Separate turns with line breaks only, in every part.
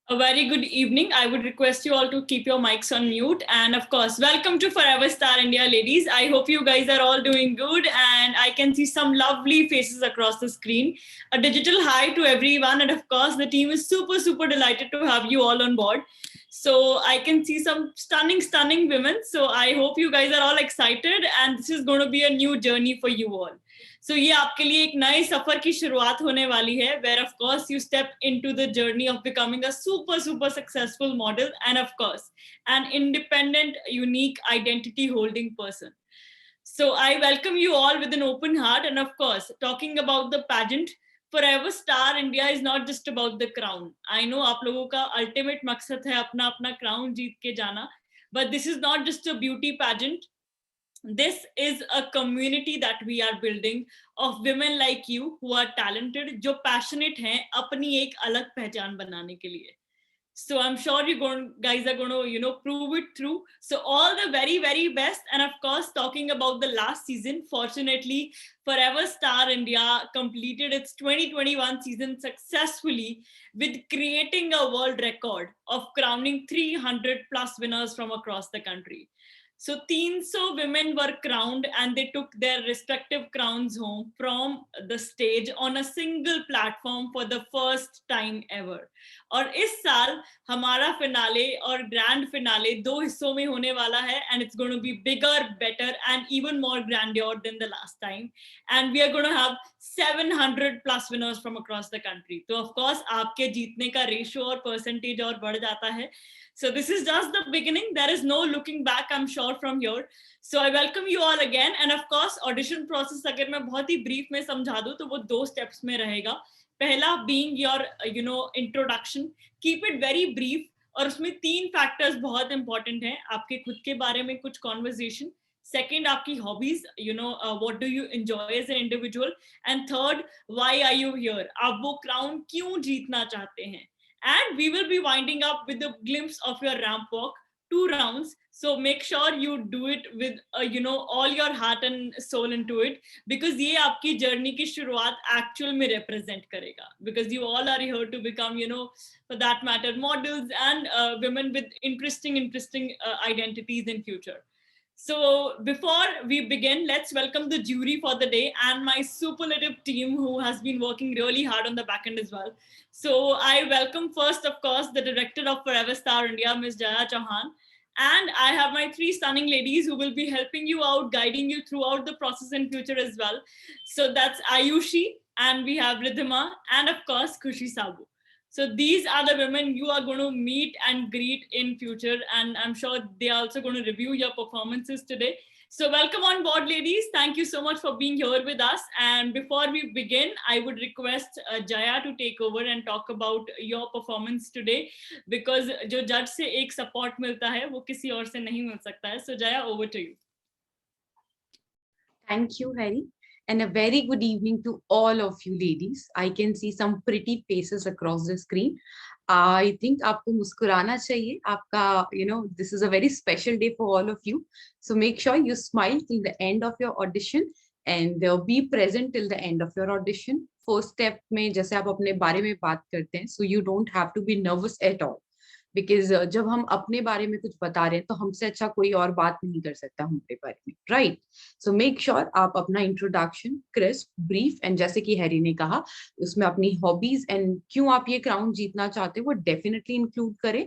A very good evening. I would request you all to keep your mics on mute. And of course, welcome to Forever Star India, ladies. I hope you guys are all doing good. And I can see some lovely faces across the screen. A digital hi to everyone. And of course, the team is super, super delighted to have you all on board. So I can see some stunning women. So I hope you guys are all excited. And this is going to be a new journey for you all. So ये आपके लिए एक नए सफर की शुरुआत होने वाली है where of course you step into the journey of becoming a super successful model and of course an independent unique identity holding person. So I welcome you all with an open heart and of course talking about the pageant Forever Star India is not just about the crown. I know आप लोगों का ultimate मकसद है अपना अपना crown जीत के जाना, but this is not just a beauty pageant. This is a community that we are building of women like you who are talented, जो passionate हैं अपनी एक अलग पहचान बनाने के लिए. So I'm sure guys are going to, prove it through. So all the very best. And of course, talking about the last season, fortunately, Forever Star India completed its 2021 season successfully with creating a world record of crowning 300 plus winners from across the country. So 300 women were crowned and they took their respective crowns home from the stage on a single platform for the first time ever. और इस साल हमारा finale और grand finale दो हिस्सों में होने वाला है and it's going to be bigger, better and even more grandeur than the last time. And we are going to have 700 plus winners from across the country. तो of course आपके जीतने का रेशियो और परसेंटेज और बढ़ जाता है. So this is just the beginning. There is no looking back, I'm sure, from here. So I welcome you all again. And of course, audition process अगर मैं बहुत ही brief में समझा दूँ तो वो 2 steps में रहेगा. पहला being your, introduction. Keep it very brief. और उसमें 3 factors बहुत important हैं. आपके खुद के बारे में कुछ conversation. Second, आपकी hobbies, what do you enjoy as an individual? And third, why are you here? आप वो crown क्यों जीतना चाहते हैं? And we will be winding up with a glimpse of your ramp walk, 2 rounds. So make sure you do it with, all your heart and soul into it, because ये आपकी journey की शुरुआत actual में represent करेगा. Because you all are here to become, for that matter, models and women with interesting identities in future. So before we begin, let's welcome the jury for the day and my superlative team who has been working really hard on the back end as well. So I welcome first, of course, the director of Forever Star India, Ms. Jaya Chauhan. And I have my 3 stunning ladies who will be helping you out, guiding you throughout the process in future as well. So that's Ayushi, and we have Ridhima, and of course, Khushi Sabu. So these are the women you are going to meet and greet in future. And I'm sure they are also going to review your performances today. So welcome on board, ladies. Thank you so much for being here with us. And before we begin, I would request Jaya to take over and talk about your performance today, because जो judge से एक support मिलता है, वो किसी और से नहीं मिल सकता है. So Jaya, over to you.
Thank you, Harry. And a very good evening to all of you ladies. I can see some pretty faces across the screen. I think आपको मुस्कुराना चाहिए. आपका, this is a very special day for all of you. So make sure you smile till the end of your audition and be present till the end of your audition. First step में जैसे आप अपने बारे में बात करते हैं, so you don't have to be nervous at all. Because जब हम अपने बारे में कुछ बता रहे हैं तो हमसे अच्छा कोई और बात नहीं कर सकता हमारे बारे में, राइट? सो मेक श्योर आप अपना इंट्रोडक्शन क्रिस्प, ब्रीफ एंड जैसे कि हैरी ने कहा उसमें अपनी हॉबीज एंड क्यों आप ये क्राउन जीतना चाहते हैं वो डेफिनेटली इंक्लूड करें.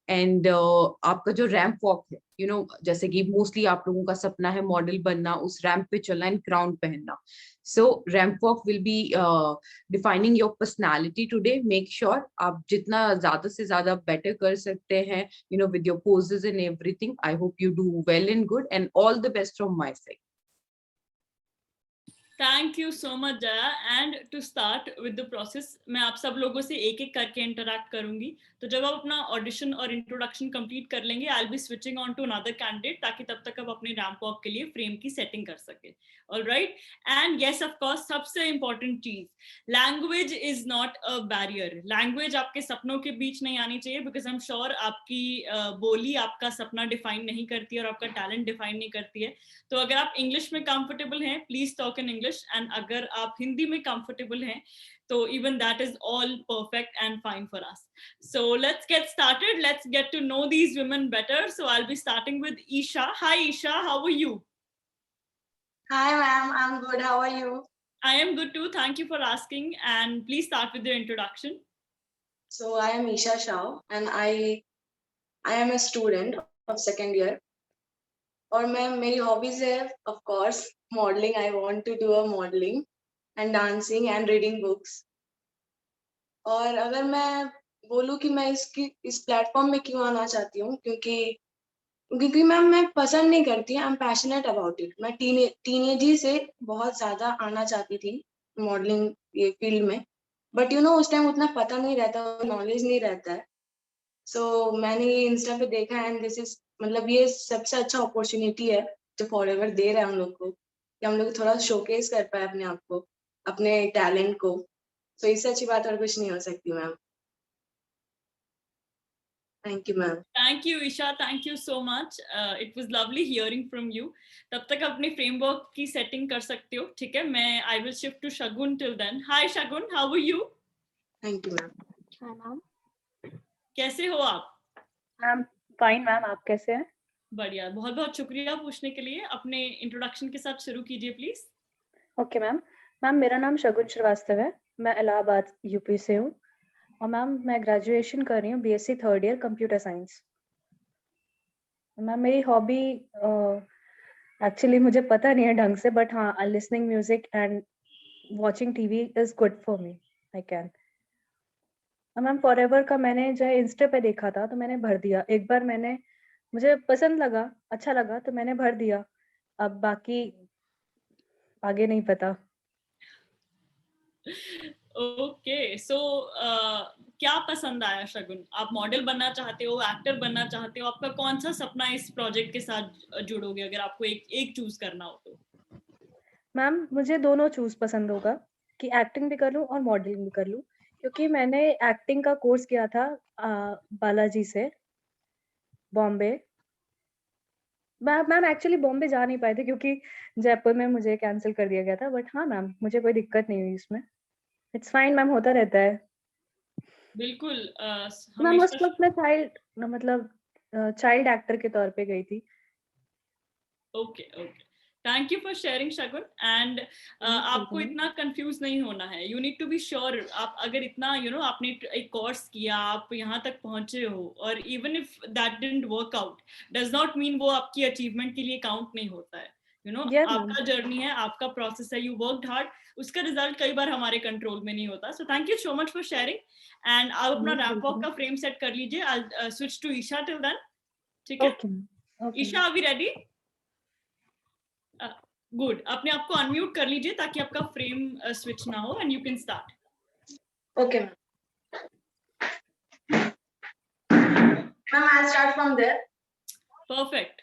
एंड आपका जो रैंप वॉक है, जैसे कि मोस्टली आप लोगों का सपना है मॉडल बनना, उस रैंप पे चलना एंड क्राउन पहनना. So ramp walk will be defining your personality today. Make sure आप जितना ज़्यादा से ज़्यादा better कर सकते हैं, with your poses and everything. I hope you do well and good, and all the best from my side.
Thank you so much, Jaya. And to start with the process, मैं आप सब लोगों से एक एक करके interact करूंगी. तो जब आप अपना audition और introduction complete कर लेंगे, I'll be switching on to another candidate ताकि तब तक आप अपने ramp walk के लिए frame की setting कर सके. All right. And yes, of course, सबसे important चीज, language is not a barrier. Language आपके सपनों के बीच नहीं आनी चाहिए, because I'm sure आपकी बोली आपका सपना define नहीं करती है और आपका talent define नहीं करती है. तो अगर आप इंग्लिश में कंफर्टेबल हैं, please talk in English, and अगर आप हिंदी में कंफर्टेबल हैं, So even that is all perfect and fine for us. So let's get started. Let's get to know these women better. So I'll be starting with Isha. Hi, Isha. How are you?
Hi, ma'am. I'm good. How are you?
I am good too. Thank you for asking. And please start with your introduction.
So I am Isha Shah, and I am a student of second year. और मैं मेरी hobbies है, of course, modeling. I want to do a modeling and dancing and reading books. और अगर मैं बोलूँ कि मैं इस प्लेटफॉर्म में क्यों आना चाहती हूँ, क्योंकि मैम मैं पसंद नहीं करती, I am passionate about it. मैं टीनेज ही से बहुत ज्यादा आना चाहती थी मॉडलिंग ये फील्ड में, बट उस टाइम उतना पता नहीं रहता, नॉलेज नहीं रहता है. सो मैंने ये इंस्टा पे देखा एंड दिस इज मतलब ये सबसे अच्छा अपॉर्चुनिटी है जो फॉरएवर दे रहा है हम लोग को, कि हम लोग थोड़ा शोकेस कर पाए अपने आप को, अपने टैलेंट को. सो इससे अच्छी बात और कुछ नहीं हो सकती ma'am. Thank you ma'am.
Thank you, Isha. Thank you so much. It was lovely hearing from you. तब तक अपने framework की setting कर सकते हो, ठीक है? I will shift to Shagun till then. Hi, Shagun. How are you?
Thank you ma'am.
Hi ma'am.
कैसे हो आप?
मैम फाइन मैम, आप कैसे हैं?
बढ़िया. बहुत बहुत शुक्रिया पूछने के लिए. अपने इंट्रोडक्शन के साथ शुरू कीजिए प्लीज.
Okay ma'am. मैम मेरा नाम शगुन श्रीवास्तव है, मैं इलाहाबाद यूपी से हूँ और मैम मैं ग्रेजुएशन कर रही हूँ BSc third year computer science. Ma'am मेरी हॉबी एक्चुअली मुझे पता नहीं है ढंग से, बट हाँ listening music and watching TV is good for me. I can. Ma'am forever का मैंने जो है इंस्टा पे देखा था तो मैंने भर दिया. एक बार मुझे पसंद लगा, अच्छा लगा तो मैंने भर दिया. अब बाकी आगे नहीं पता.
ओके. सो क्या पसंद आया शगुन? आप मॉडल बनना चाहते हो, एक्टर बनना चाहते हो? आपका कौन सा सपना इस प्रोजेक्ट के साथ जुड़ोगे अगर आपको एक चूज करना हो तो?
मैम मुझे दोनों चूज पसंद होगा कि एक्टिंग भी कर लूं और मॉडलिंग भी कर लूं, क्योंकि मैंने एक्टिंग का कोर्स किया था बालाजी से, बॉम्बे. मैम एक्चुअली बॉम्बे जा नहीं पाए थे क्योंकि जयपुर में मुझे कैंसिल कर दिया गया था. बट हाँ मैम मुझे कोई दिक्कत नहीं हुई इसमें. इट्स फाइन मैम, होता रहता है.
बिल्कुल.
मैम उस वक्त मैं चाइल्ड एक्टर के तौर पे गई थी.
Okay okay. Thank you for sharing Shagun. And आपको इतना कंफ्यूज नहीं होना है. You need to be sure. आप अगर इतना आपने एक कोर्स किया, आप यहाँ तक पहुंचे हो, और even if that didn't work out does not mean वो आपकी अचीवमेंट के लिए काउंट नहीं होता है. आपका जर्नी है, आपका प्रोसेस है. You worked hard. उसका रिजल्ट कई बार हमारे कंट्रोल में नहीं होता. So thank you so much for sharing. And आप अपना रैप वॉक का फ्रेम सेट कर लीजिए. I switch to Isha till then. ठीक है? Isha, are we ready? Good. अपने आप को अनम्यूट कर लीजिए ताकि आपका फ्रेम स्विच ना हो, and you can start.
Okay ma'am. I'll start from there.
Perfect.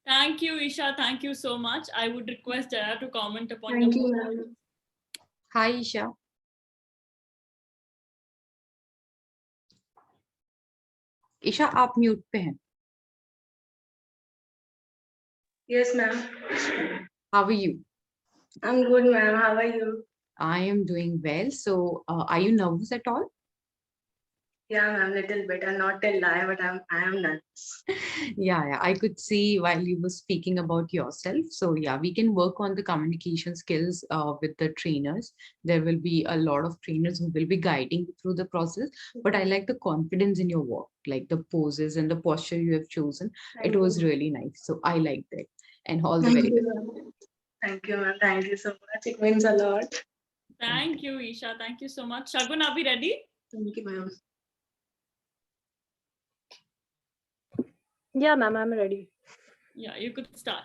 Thank you, Isha. Thank you so much. I would request Jaya to comment upon
Thank
your
you,
performance.
ma'am.
Hi, Isha. Isha आप mute पे हैं.
Yes, ma'am.
How are you?
I'm good, ma'am. How are you?
I am doing well. So, are you nervous at all?
Yeah, ma'am, little bit. I'm not till lie, but I am nervous.
Yeah, I could see while you were speaking about yourself. So yeah, we can work on the communication skills with the trainers. There will be a lot of trainers who will be guiding you through the process. But I like the confidence in your work, like the poses and the posture you have chosen. It was really nice. So I like that. And all the
Thank
very
you,
best.
ma'am. Thank you, ma'am. Thank you so much. It means a lot.
Thank you, Isha. Thank you so much. Shagun, are we ready?
Thank you, ma'am.
Yeah, ma'am, I'm ready.
Yeah, you could start.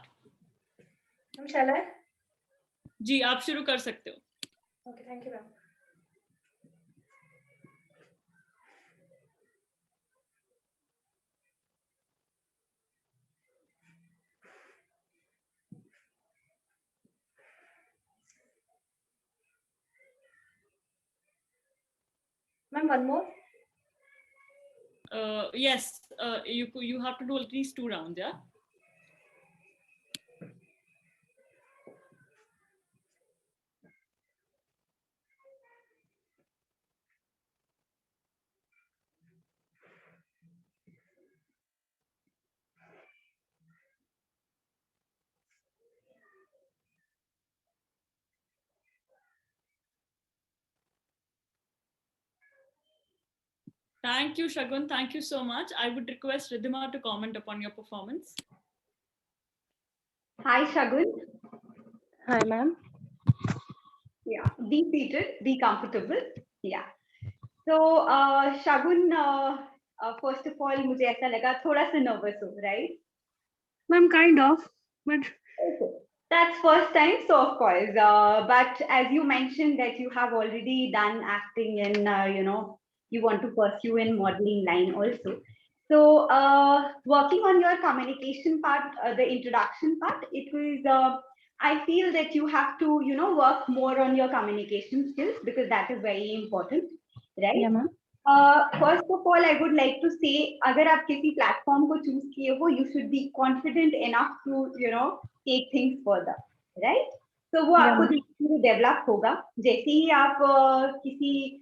Shall I?
जी, आप शुरू कर सकते हो.
Okay, thank you, ma'am. Ma'am, one more.
Yes, you have to do at least 2 rounds, yeah? Thank you, Shagun. Thank you so much. I would request Ridhima to comment upon your performance.
Hi, Shagun.
Hi, ma'am.
Yeah, be seated, be comfortable. Yeah. So, Shagun, first of all, मुझे ऐसा लगा थोड़ा सा nervous हो, right?
Ma'am, kind of, but
Okay. That's first time, so of course. But as you mentioned that you have already done acting and you want to pursue in modeling line also. So working on your communication part, the introduction part, it was. I feel that you have to work more on your communication skills because that is very important, right?
yeah, ma'am.
First of all, I would like to say, अगर आप किसी platform को choose किए हो, you should be confident enough to take things further, right? So वो
Yeah,
आपको
ma'am.
धीरे धीरे develop होगा. जैसे ही आप किसी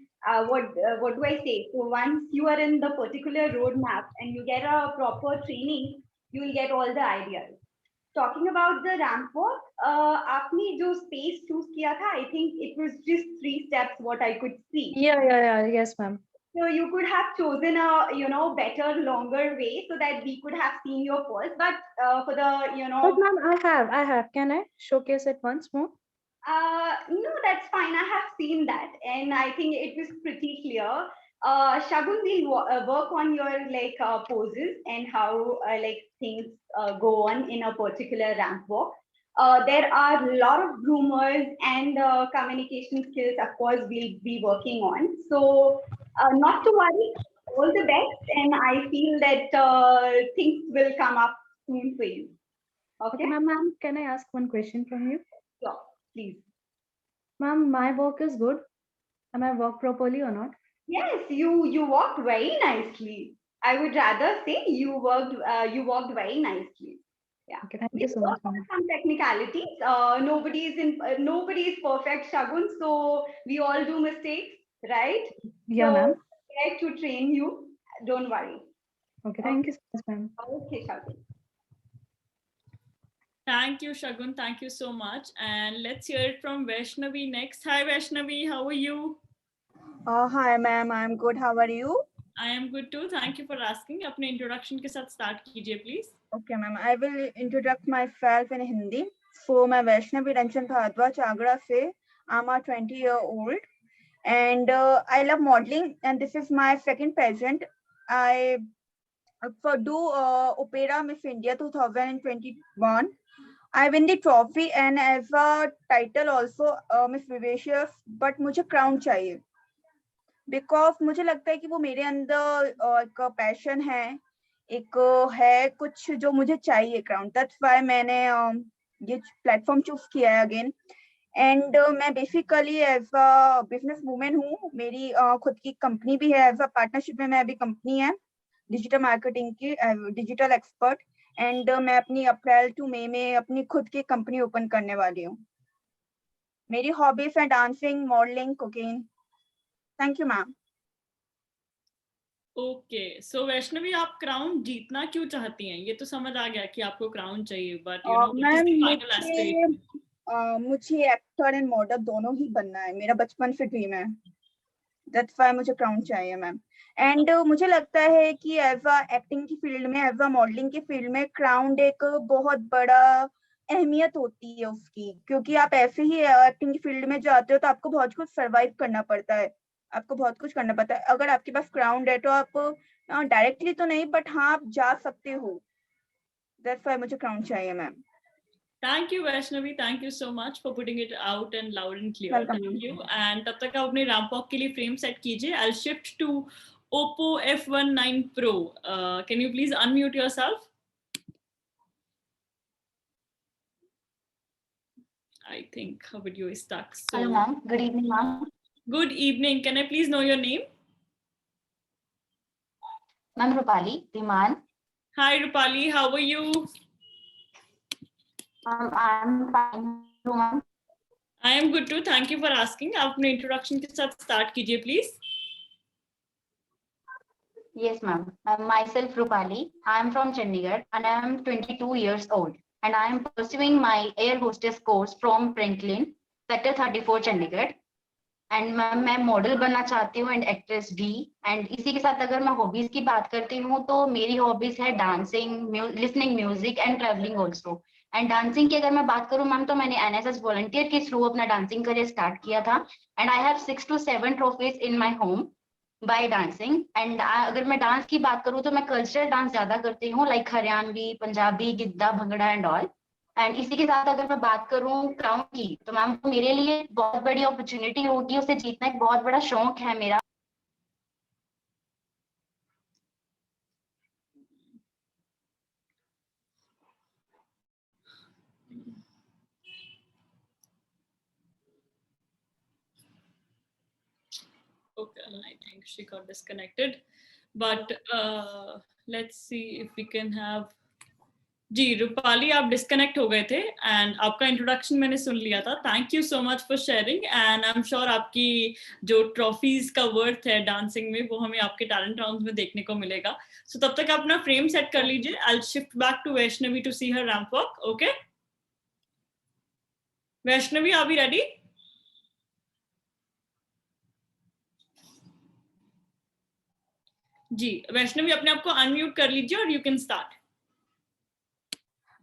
what do I say? So once you are in the particular roadmap and you get a proper training, you will get all the ideas. Talking about the ramp walk, आपने जो space choose किया था, I think it was just 3 steps what I could see.
Yeah. Yes, ma'am.
So you could have chosen a better, longer way so that we could have seen your pulse. But for the
But ma'am, I have. Can I showcase it once more?
no, that's fine. I have seen that, and I think it was pretty clear. Shagun will work on your poses and how things go on in a particular ramp walk. There are a lot of groomers and communication skills, of course, we'll be working on. So not to worry, all the best, and I feel that things will come up soon for you. Okay,
Ma'am, can I ask one question from you?
sure, please.
Ma'am, my work is good. Am I work properly or not?
Yes, you walked very nicely. I would rather say you walked very nicely. Yeah.
Okay, thank
We
you so
work
much,
on
ma'am.
some technicalities. Nobody is perfect, Shagun. So we all do mistakes, right?
Yeah,
So
ma'am.
we like to train you. Don't worry.
Okay, thank you so much, ma'am.
Okay, Shagun.
Thank you, Shagun. Thank you so much. And let's hear it from Vaishnavi next. Hi, Vaishnavi. How are you?
Hi, ma'am. I'm good. How are you?
I am good too. Thank you for asking. अपने introduction के साथ start कीजिए, please.
Okay, ma'am. I will introduce myself in Hindi. So, मैं वैष्णवी रंजन भारद्वाज आगरा से. I'm a 20-year-old and I love modeling and this is my second pageant. I do Opera Miss India 2021. I win the trophy and as a title also Miss Vivacious, but मुझे crown चाहिए. Because मुझे लगता है कि वो मेरे अंदर एक पैशन है, एक है कुछ जो मुझे चाहिए क्राउन. दैट्स व्हाई मैंने ये प्लेटफॉर्म चूज किया है अगेन. एंड मैं basically as a business woman हूँ. मेरी खुद की कंपनी भी है. एज अ पार्टनरशिप में मैं अभी कंपनी है डिजिटल मार्केटिंग की, डिजिटल एक्सपर्ट. एंड मैं अपनी अप्रैल टू मई में अपनी खुद की कंपनी ओपन करने वाली हूँ. मेरी हॉबीज है dancing, modelling, cooking. Thank you, ma'am.
Okay, so Vaishnavi, आप क्राउन जीतना क्यों चाहती हैं? ये तो समझ आ गया कि आपको क्राउन चाहिए, but you know what is
ma'am
the final aspiration?
मुझे एक्टर एंड मॉडल दोनों ही बनना है, मेरा बचपन से ड्रीम है, दैट्स व्हाई मुझे क्राउन चाहिए मैम। एंड मुझे लगता है कि एज अ एक्टिंग की फील्ड में, एज अ मॉडलिंग की फील्ड में क्राउन एक बहुत बड़ा अहमियत होती है उसकी, क्योंकि आप ऐसे ही एक्टिंग की फील्ड में जाते हो तो आपको बहुत कुछ सर्वाइव करना पड़ता है, आपको बहुत कुछ करना पड़ता है। अगर आपके पास क्राउन है तो आप डायरेक्टली तो नहीं, बट हाँ आप जा सकते हो, दैट्स व्हाई मुझे क्राउन चाहिए ma'am.
Thank you, Vaishnavi. Thank you so much for putting it out and loud and clear.
Welcome
Thank
ma'am.
you. And तब तक आप अपने रैंप वॉक के लिए फ्रेम सेट कीजिए. I'll shift to Oppo F19 Pro. Can you please unmute yourself? I think her video is stuck.
Hello,
So,
ma'am. Good evening, ma'am.
good evening. Can I please know your name?
Ma'am Rupali, Dhiman.
Hi, Rupali. How are you?
I'm fine, ma'am.
I am good too. Thank you for asking. आप अपने introduction के साथ start कीजिए, please.
Yes, ma'am. Myself, Rupali. I am from Chandigarh and I am 22 years old. And I am pursuing my air hostess course from Franklin, Sector 34, Chandigarh. And ma'am मैं model बनना चाहती हूँ and actress भी। And इसी के साथ अगर मैं हॉबीज की बात करती हूँ तो मेरी हॉबीज है dancing, listening music and travelling also. And dancing की अगर मैं बात करूँ मैम तो मैंने एनएसएस वॉलंटियर के थ्रू अपना डांसिंग करियर स्टार्ट किया था। And I have 6 to 7 trophies in my home by dancing. And अगर मैं डांस की बात करूँ तो मैं कल्चरल डांस ज्यादा करती हूँ, like Haryanvi, Punjabi, Giddha, bhangra and all. And इसी के साथ अगर मैं बात करूं क्राउन की तो मैम मेरे लिए बहुत बड़ी अपॉर्चुनिटी होगी, उसे जीतना एक बहुत बड़ा शौक है मेरा।
Okay, I think she got disconnected. But let's see if we can have. जी रूपाली, आप डिस्कनेक्ट हो गए थे एंड आपका इंट्रोडक्शन मैंने सुन लिया था. Thank you so much for sharing and I am sure आपकी जो ट्रॉफीज का वर्थ है डांसिंग में वो हमें आपके टैलेंट राउंड्स में देखने को मिलेगा. सो तब तक आप अपना फ्रेम सेट कर लीजिए. I will shift back to Vaishnavi to see her ramp walk. Okay Vaishnavi, are we ready? जी वैष्णवी, अपने आप को अनम्यूट कर लीजिए और you can start.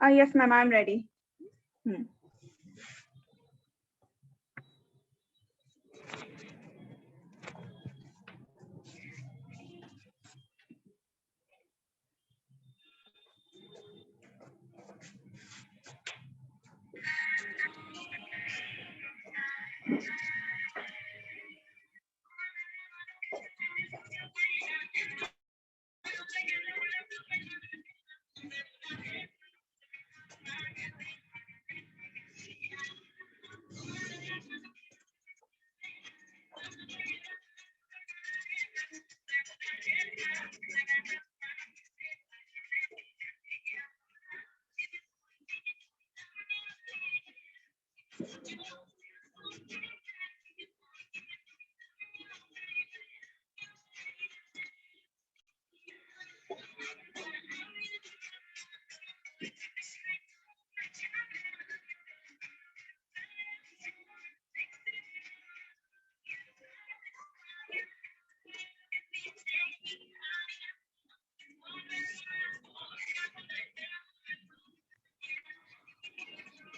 Yes ma'am, I'm ready.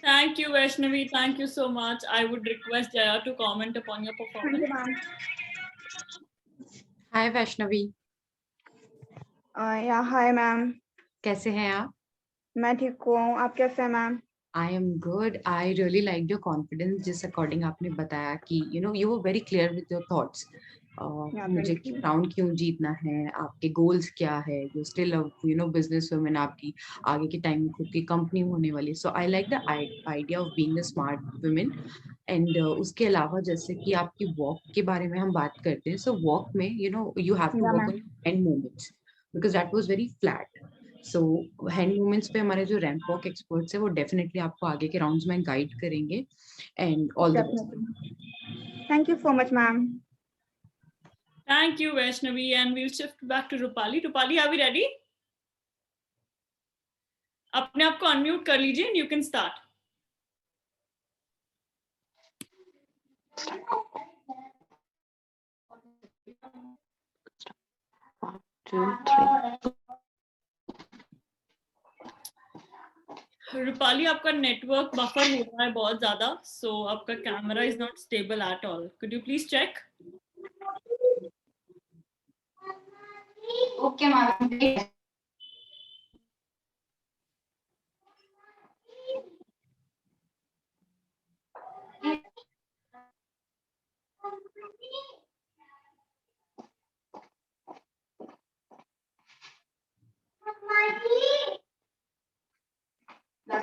Thank you, Vaishnavi. Thank you so much. I would request Jaya to comment upon your performance.
Thank you ma'am.
हाय वैष्णवी,
या हाय ma'am,
कैसे हैं आप?
मैं ठीक हूँ, आप कैसे हैं ma'am?
I am good. I really like your confidence, जिस अकॉर्डिंग आपने बताया कि you were very clear with your thoughts. मुझे
thank you.
राउंड क्यों जीतना है, आपके गोल्स क्या है, यू स्टिल बिजनेस वुमेन, आपकी आगे के टाइम में खुद की कंपनी होने वाली. So I like the idea of being a smart women. And उसके अलावा जैसे कि आपकी वॉक के बारे में हम बात करते हैं, सो वॉक में you have to
Yeah,
work
ma'am.
On hand movements because that was very flat. So hand movements पे हमारे जो रैंप वॉक एक्सपर्ट्स है वो डेफिनेटली आपको आगे के राउंड्स में गाइड करेंगे. And all the best.
Definitely. Thank you so much ma'am.
Thank you, Vaishnavi, and we'll shift back to Rupali. Rupali, are we ready? अपने आप को unmute कर लीजिए and you can start. Rupali, आपका नेटवर्क बफर हो रहा है बहुत ज्यादा, so आपका camera is not stable at all. Could you please check?
Okay, ma'am.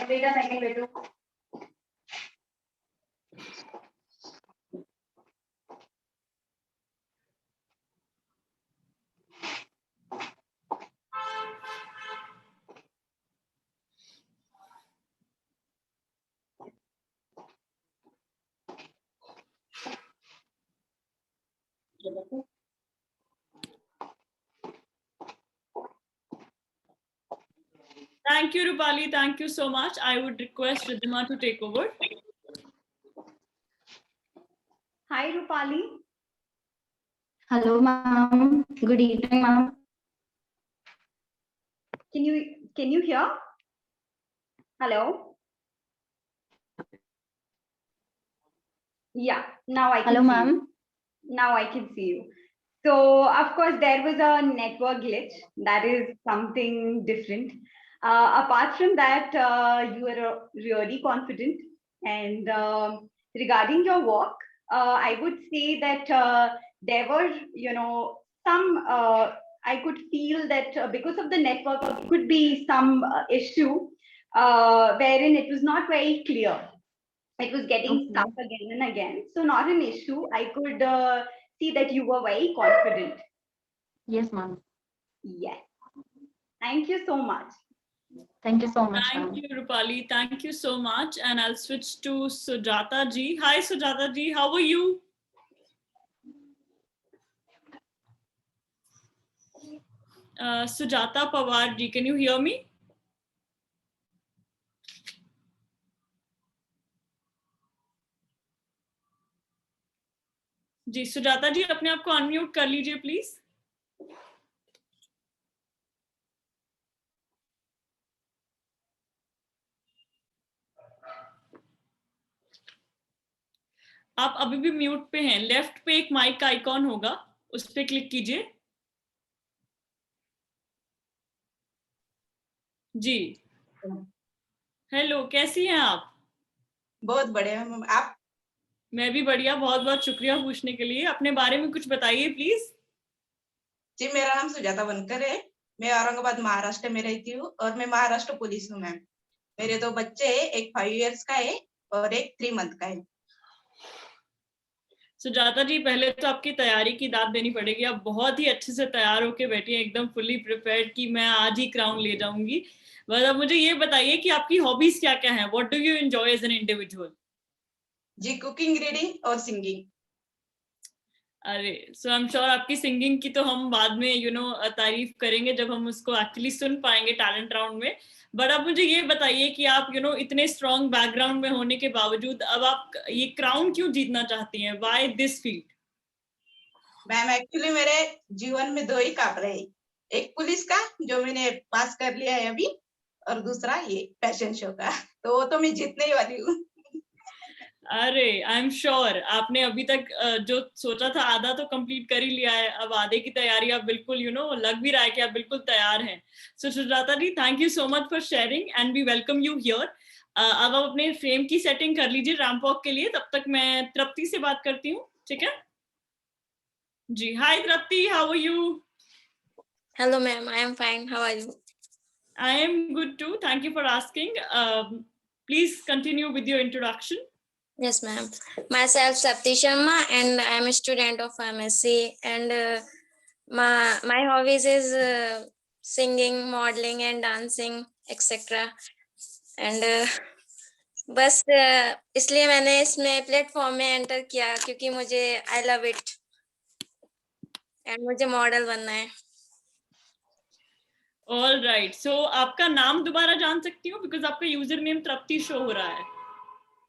बेटा सेकंड बेटू
Thank you, Rupali. Thank you so much. I would request Ridhima to take over.
Hi, Rupali.
Hello, ma'am. Good evening, ma'am.
Can you hear? Hello? Yeah, now I can
Hello,
see
ma'am.
you. Now I can see you. So, of course, there was a network glitch. That is something different. Apart from that, you were really confident. And regarding your walk, I would say that there were, some, I could feel that because of the network, it could be some issue wherein it was not very clear. It was getting stuck again and again. So not an issue. I could see that you were very confident.
Yes, ma'am.
Yes. Thank you so much.
Thank you so much,
Thank
ma'am.
you, Rupali. Thank you so much. And I'll switch to Sujata ji. Hi, Sujata ji. How are you? Sujata Pawar ji, can you hear me? जी, सुजाता जी, अपने आप को unmute कर लीजिए please. आप अभी भी mute पे हैं. लेफ्ट पे एक माइक का आइकॉन होगा, उस पे क्लिक कीजिए. जी. हेलो, कैसी हैं आप?
बहुत बढ़िया. आप?
मैं भी बढ़िया. बहुत बहुत शुक्रिया पूछने के लिए. अपने बारे में कुछ बताइए प्लीज.
जी, मेरा नाम सुजाता बनकर है. मैं औरंगाबाद महाराष्ट्र में रहती हूँ और मैं महाराष्ट्र पुलिस हूँ मैम. मेरे 2 बच्चे हैं, एक 5 इयर्स का है और एक 3 मंथ का है.
सुजाता जी, पहले तो आपकी तैयारी की दाद देनी पड़ेगी. आप बहुत ही अच्छे से तैयार होके बैठी हैं, एकदम फुली प्रिपेयर्ड कि मैं आज ही क्राउन ले जाऊंगी. बस अब मुझे ये बताइए कि आपकी हॉबीज क्या क्या हैं? What do you enjoy as an individual?
जी, कुकिंग, रीडिंग और सिंगिंग.
अरे, सो आई एम श्योर आपकी सिंगिंग की तो हम बाद में तारीफ करेंगे जब हम उसको एक्चुअली सुन पाएंगे टैलेंट राउंड में. बट अब मुझे ये बताइए कि आप इतने स्ट्रॉन्ग बैकग्राउंड में होने के बावजूद अब आप ये क्राउन क्यों जीतना चाहती हैं? Why this field?
Ma'am, actually मेरे जीवन में 2 ही काम रहे. एक पुलिस का जो मैंने पास कर लिया है अभी, और दूसरा ये फैशन शो का. तो वो तो मैं जीतने ही वाली हूँ.
अरे, आई एम श्योर आपने अभी तक जो सोचा था आधा तो कंप्लीट कर ही लिया है. अब आधे की तैयारी आप बिल्कुल लग भी रहा है कि आप बिल्कुल तैयार हैं. So Sujata ji, thank you so much for sharing and we welcome you here. अब आप अपने फ्रेम की सेटिंग कर लीजिए रैंप वॉक के लिए. तब तक मैं तृप्ति से बात करती हूँ. ठीक है जी. Hi Tripti, how are you?
Hello, ma'am. I am fine. How are you?
I am good too. Thank you for asking. Please continue with your introduction.
Yes, ma'am. Myself, Sapti Sharma, and I am a student of MSc. And my hobbies is singing, modeling, and dancing, etc. And बस इसलिए मैंने इसमें platform में enter किया क्योंकि मुझे I love it. And मुझे model बनना है।
ऑल राइट, सो आपका नाम दोबारा जान सकती हूँ, बिकॉज आपका यूजर नेम तृप्ति शो हो रहा है।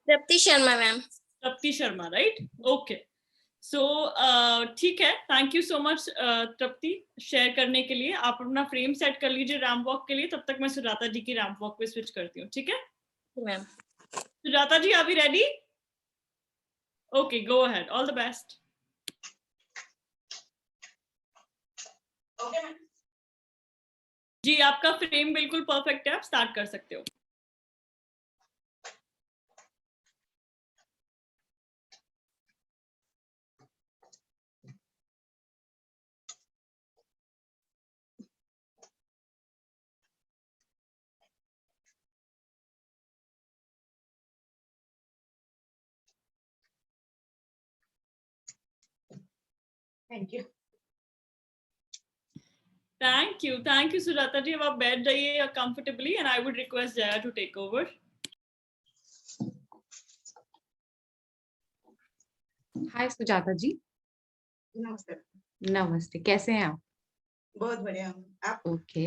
तृप्ति शर्मा मैम।
तृप्ति शर्मा, राइट? ओके, सो ठीक है, thank you so much Tripti share करने के लिए। आप अपना फ्रेम सेट कर लीजिए रैंप वॉक के लिए, तब तक मैं सुजाता जी की रैंप वॉक पे स्विच करती हूँ, ठीक है
ma'am?
Sujata ji, are we ready? Okay, go ahead, all the best.
Okay ma'am.
जी, आपका फ्रेम बिल्कुल परफेक्ट है, आप स्टार्ट कर सकते हो।
Thank you.
Thank you Sujata ji. अब आप बैठ जाइए comfortably and I would request Jaya to take over.
Hi Sujata ji.
नमस्ते।
नमस्ते, कैसे हैं आप?
बहुत बढ़िया हूँ, आप?
Okay,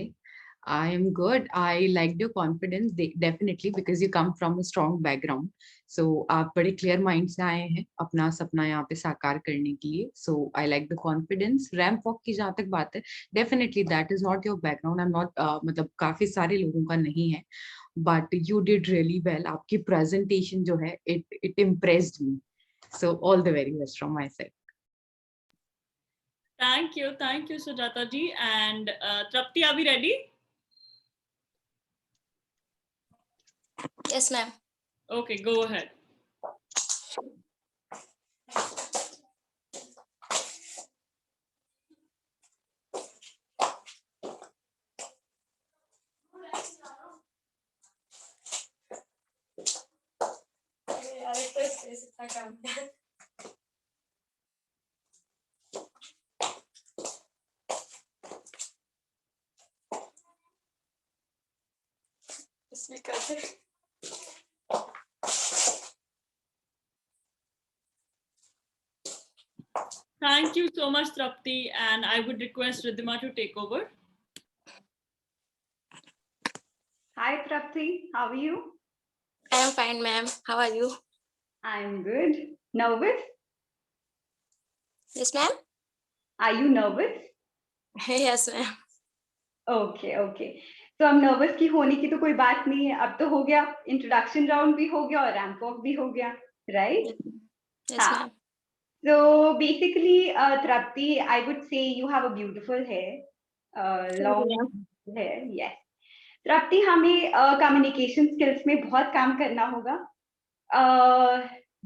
I am good. I liked your confidence definitely because you come from a strong background. So आप बड़े clear mind से आए हैं अपना सपना यहाँ पे साकार करने के लिए. So I like the confidence. Ramp walk की जहाँ तक बात है, definitely that is not your background. I'm not मतलब काफी सारे लोगों का नहीं है, but you did really well. आपकी presentation जो है, it impressed me. So all the very best from my side.
Thank you Sujata ji. And Trapti, are we ready?
Yes ma'am.
Okay, go ahead. Thank you so much, Trapti, and I would request Ridhima to take over.
Hi, Trapti. How are you?
I am fine, ma'am. How are you?
I'm good. Nervous?
Yes, ma'am.
Are you nervous?
Yes, ma'am.
Okay, okay. तो हम nervous की होने की तो कोई बात नहीं है, अब तो हो गया, इंट्रोडक्शन राउंड भी हो गया और रैंप वॉक भी हो गया, right?
Yes, ma'am.
So basically, Trapti, I would say you have a beautiful hair, long hair, yes. Trapti, हमें कम्युनिकेशन स्किल्स में बहुत काम करना होगा,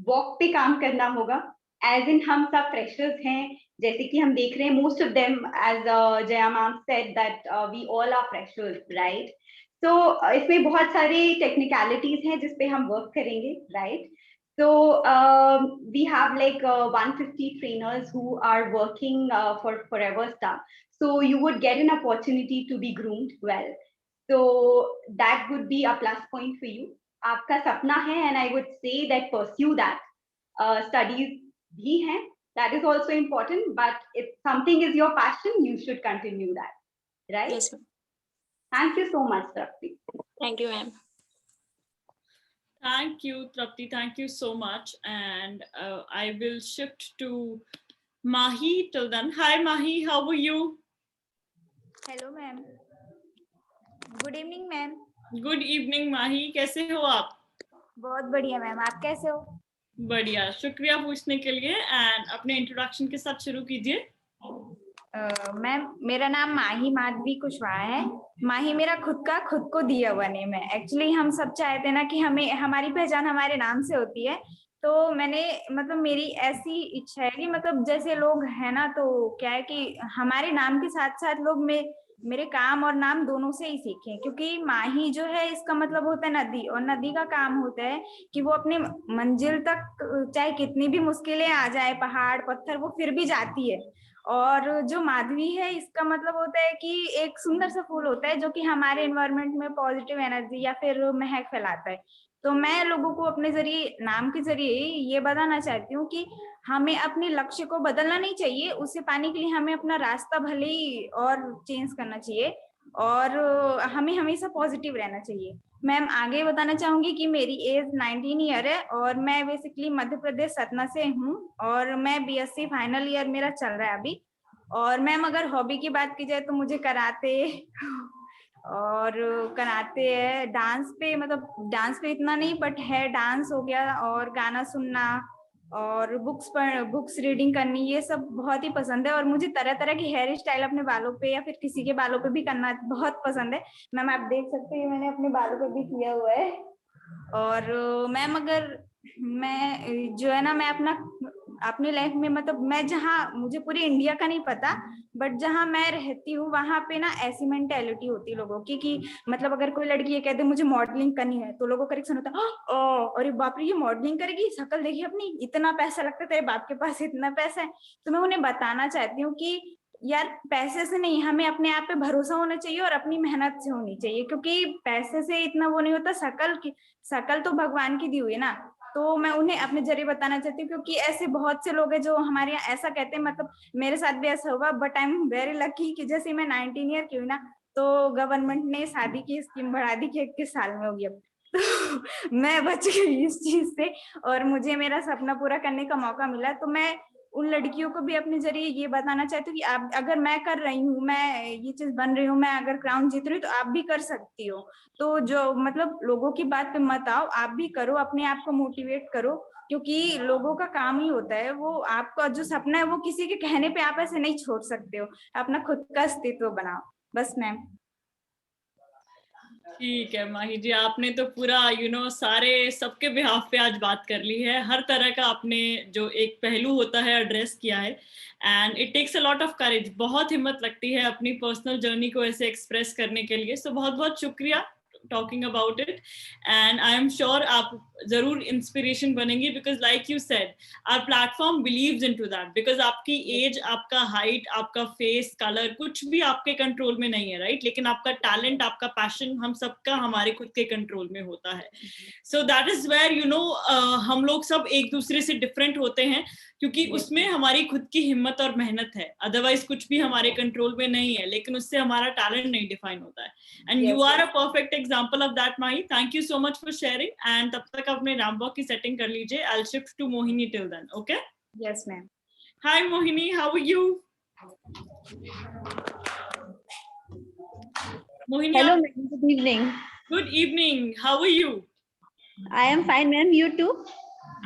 वॉक पे काम करना होगा, एज इन हम सब फ्रेशर्स हैं, जैसे कि हम देख रहे हैं most of them, as Jaya ma'am said that we all are freshers, right? तो इसमें बहुत सारे टेक्निकलिटीज हैं जिस पे हम वर्क करेंगे, right? So we have like 150 trainers who are working for Forever Star. So you would get an opportunity to be groomed well. So that would be a plus point for you. आपका सपना है, and I would say that pursue that. Studies भी हैं, that is also important. But if something is your passion, you should continue that, right?
Yes, ma'am.
Thank you so much, Trapti.
Thank you, ma'am.
Thank you, Trapti. Thank you so much. And I will shift to Mahi till then. Hi, Mahi. How are you?
Hello, ma'am. Good evening, ma'am.
Good evening, Mahi. कैसे हो आप?
बहुत बढ़िया ma'am, आप कैसे हो?
बढ़िया, शुक्रिया पूछने के लिए। एंड अपने इंट्रोडक्शन के साथ शुरू कीजिए।
मैम, मेरा नाम माही माधवी कुशवाहा है। माही मेरा खुद को दिया हुआ नेम है। एक्चुअली हम सब चाहते हैं ना कि हमें हमारी पहचान हमारे नाम से होती है, तो मैंने मतलब मेरी ऐसी इच्छा है कि मतलब जैसे लोग हैं ना, तो क्या है कि हमारे नाम के साथ साथ लोग मेरे काम और नाम दोनों से ही सीखें, क्योंकि माही जो है इसका मतलब होता है नदी, और नदी का काम होता है कि वो अपने मंजिल तक चाहे कितनी भी मुश्किलें आ जाए, पहाड़ पत्थर, वो फिर भी जाती है। और जो माधवी है इसका मतलब होता है कि एक सुंदर सा फूल होता है जो कि हमारे एनवायरनमेंट में पॉजिटिव एनर्जी या फिर महक फैलाता है। तो मैं लोगों को अपने जरिए, नाम के जरिए ये बताना चाहती हूँ कि हमें अपने लक्ष्य को बदलना नहीं चाहिए, उसे पाने के लिए हमें अपना रास्ता भले ही और चेंज करना चाहिए और हमें हमेशा पॉजिटिव रहना चाहिए। मैम आगे बताना चाहूंगी कि मेरी एज 19 ईयर है और मैं बेसिकली मध्य प्रदेश सतना से हूँ और मैं बीएससी फाइनल ईयर मेरा चल रहा है अभी। और मैम अगर हॉबी की बात की जाए तो मुझे कराटे और कराटे है, डांस पे मतलब डांस पे इतना नहीं बट है, डांस हो गया और गाना सुनना और बुक्स रीडिंग करनी, ये सब बहुत ही पसंद है। और मुझे तरह तरह की हेयर स्टाइल अपने बालों पे या फिर किसी के बालों पे भी करना बहुत पसंद है। मैम आप देख सकते हैं मैंने अपने बालों पे भी किया हुआ है। और मैम अगर मैं जो है ना, मैं अपनी लाइफ में मतलब मैं जहाँ, मुझे पूरी इंडिया का नहीं पता बट जहाँ मैं रहती हूँ वहां पे ना ऐसी मेंटेलिटी होती है लोगों की कि मतलब अगर कोई लड़की ये कहते मुझे मॉडलिंग करनी है तो लोगों का रिएक्शन होता है ओ अरे बाप रे ये मॉडलिंग करेगी, शक्ल देखी अपनी, इतना पैसा लगता है, तेरे बाप के पास इतना पैसा है। तो मैं उन्हें बताना चाहती हूँ कि यार पैसे से नहीं, हमें अपने आप पे भरोसा होना चाहिए और अपनी मेहनत से होनी चाहिए, क्योंकि पैसे से इतना वो नहीं होता, शकल तो भगवान की दी हुई है ना। तो मैं उन्हें अपने जरिए बताना चाहती हूँ क्योंकि ऐसे बहुत से लोग हैं जो हमारे यहाँ ऐसा कहते हैं, मतलब मेरे साथ भी ऐसा हुआ but I am very lucky कि जैसे मैं 19 ईयर की हुई ना तो गवर्नमेंट ने शादी की स्कीम बढ़ा दी कि 21 साल में होगी अब। तो मैं बच गई इस चीज से और मुझे मेरा सपना पूरा करने का मौका मिला। तो मैं उन लड़कियों को भी अपने जरिए ये बताना चाहती हूँ कि आप, अगर मैं कर रही हूँ, मैं ये चीज बन रही हूँ, मैं अगर क्राउन जीत रही हूँ तो आप भी कर सकती हो। तो जो मतलब लोगों की बात पे मत आओ, आप भी करो, अपने आप को मोटिवेट करो, क्योंकि लोगों का काम ही होता है, वो आपका जो सपना है वो किसी के कहने पे आप ऐसे नहीं छोड़ सकते हो, अपना खुद का अस्तित्व बनाओ। बस मैम।
ठीक है माही जी, आपने तो पूरा सारे सबके बिहाफ पे आज बात कर ली है, हर तरह का आपने जो एक पहलू होता है एड्रेस किया है and it takes a lot of courage, बहुत हिम्मत लगती है अपनी पर्सनल जर्नी को ऐसे एक्सप्रेस करने के लिए। सो बहुत बहुत शुक्रिया talking about it and I am sure आप जरूर इंस्पिरेशन बनेंगी because like you said our platform believes into that, because आपकी एज, आपका हाइट, आपका फेस कलर कुछ भी आपके कंट्रोल में नहीं है, राइट? लेकिन आपका टैलेंट, आपका पैशन हम सबका हमारे खुद के कंट्रोल में होता है। सो दैट इज वेयर हम लोग सब एक दूसरे से डिफरेंट होते हैं क्योंकि उसमें हमारी खुद की हिम्मत और मेहनत है, अदरवाइज कुछ भी हमारे कंट्रोल में नहीं है, लेकिन उससे हमारा टैलेंट नहीं डिफाइन होता है। And you are a perfect example of that Mahi. Thank you so much for sharing and तब तक अपने रैम्बॉक की सेटिंग कर लीजिए। I will shift to Mohini till then. Okay?
Yes ma'am.
Hi Mohini, how are you? Mohini,
hello ma'am, good evening.
Good evening, how are you?
I am fine ma'am, you too?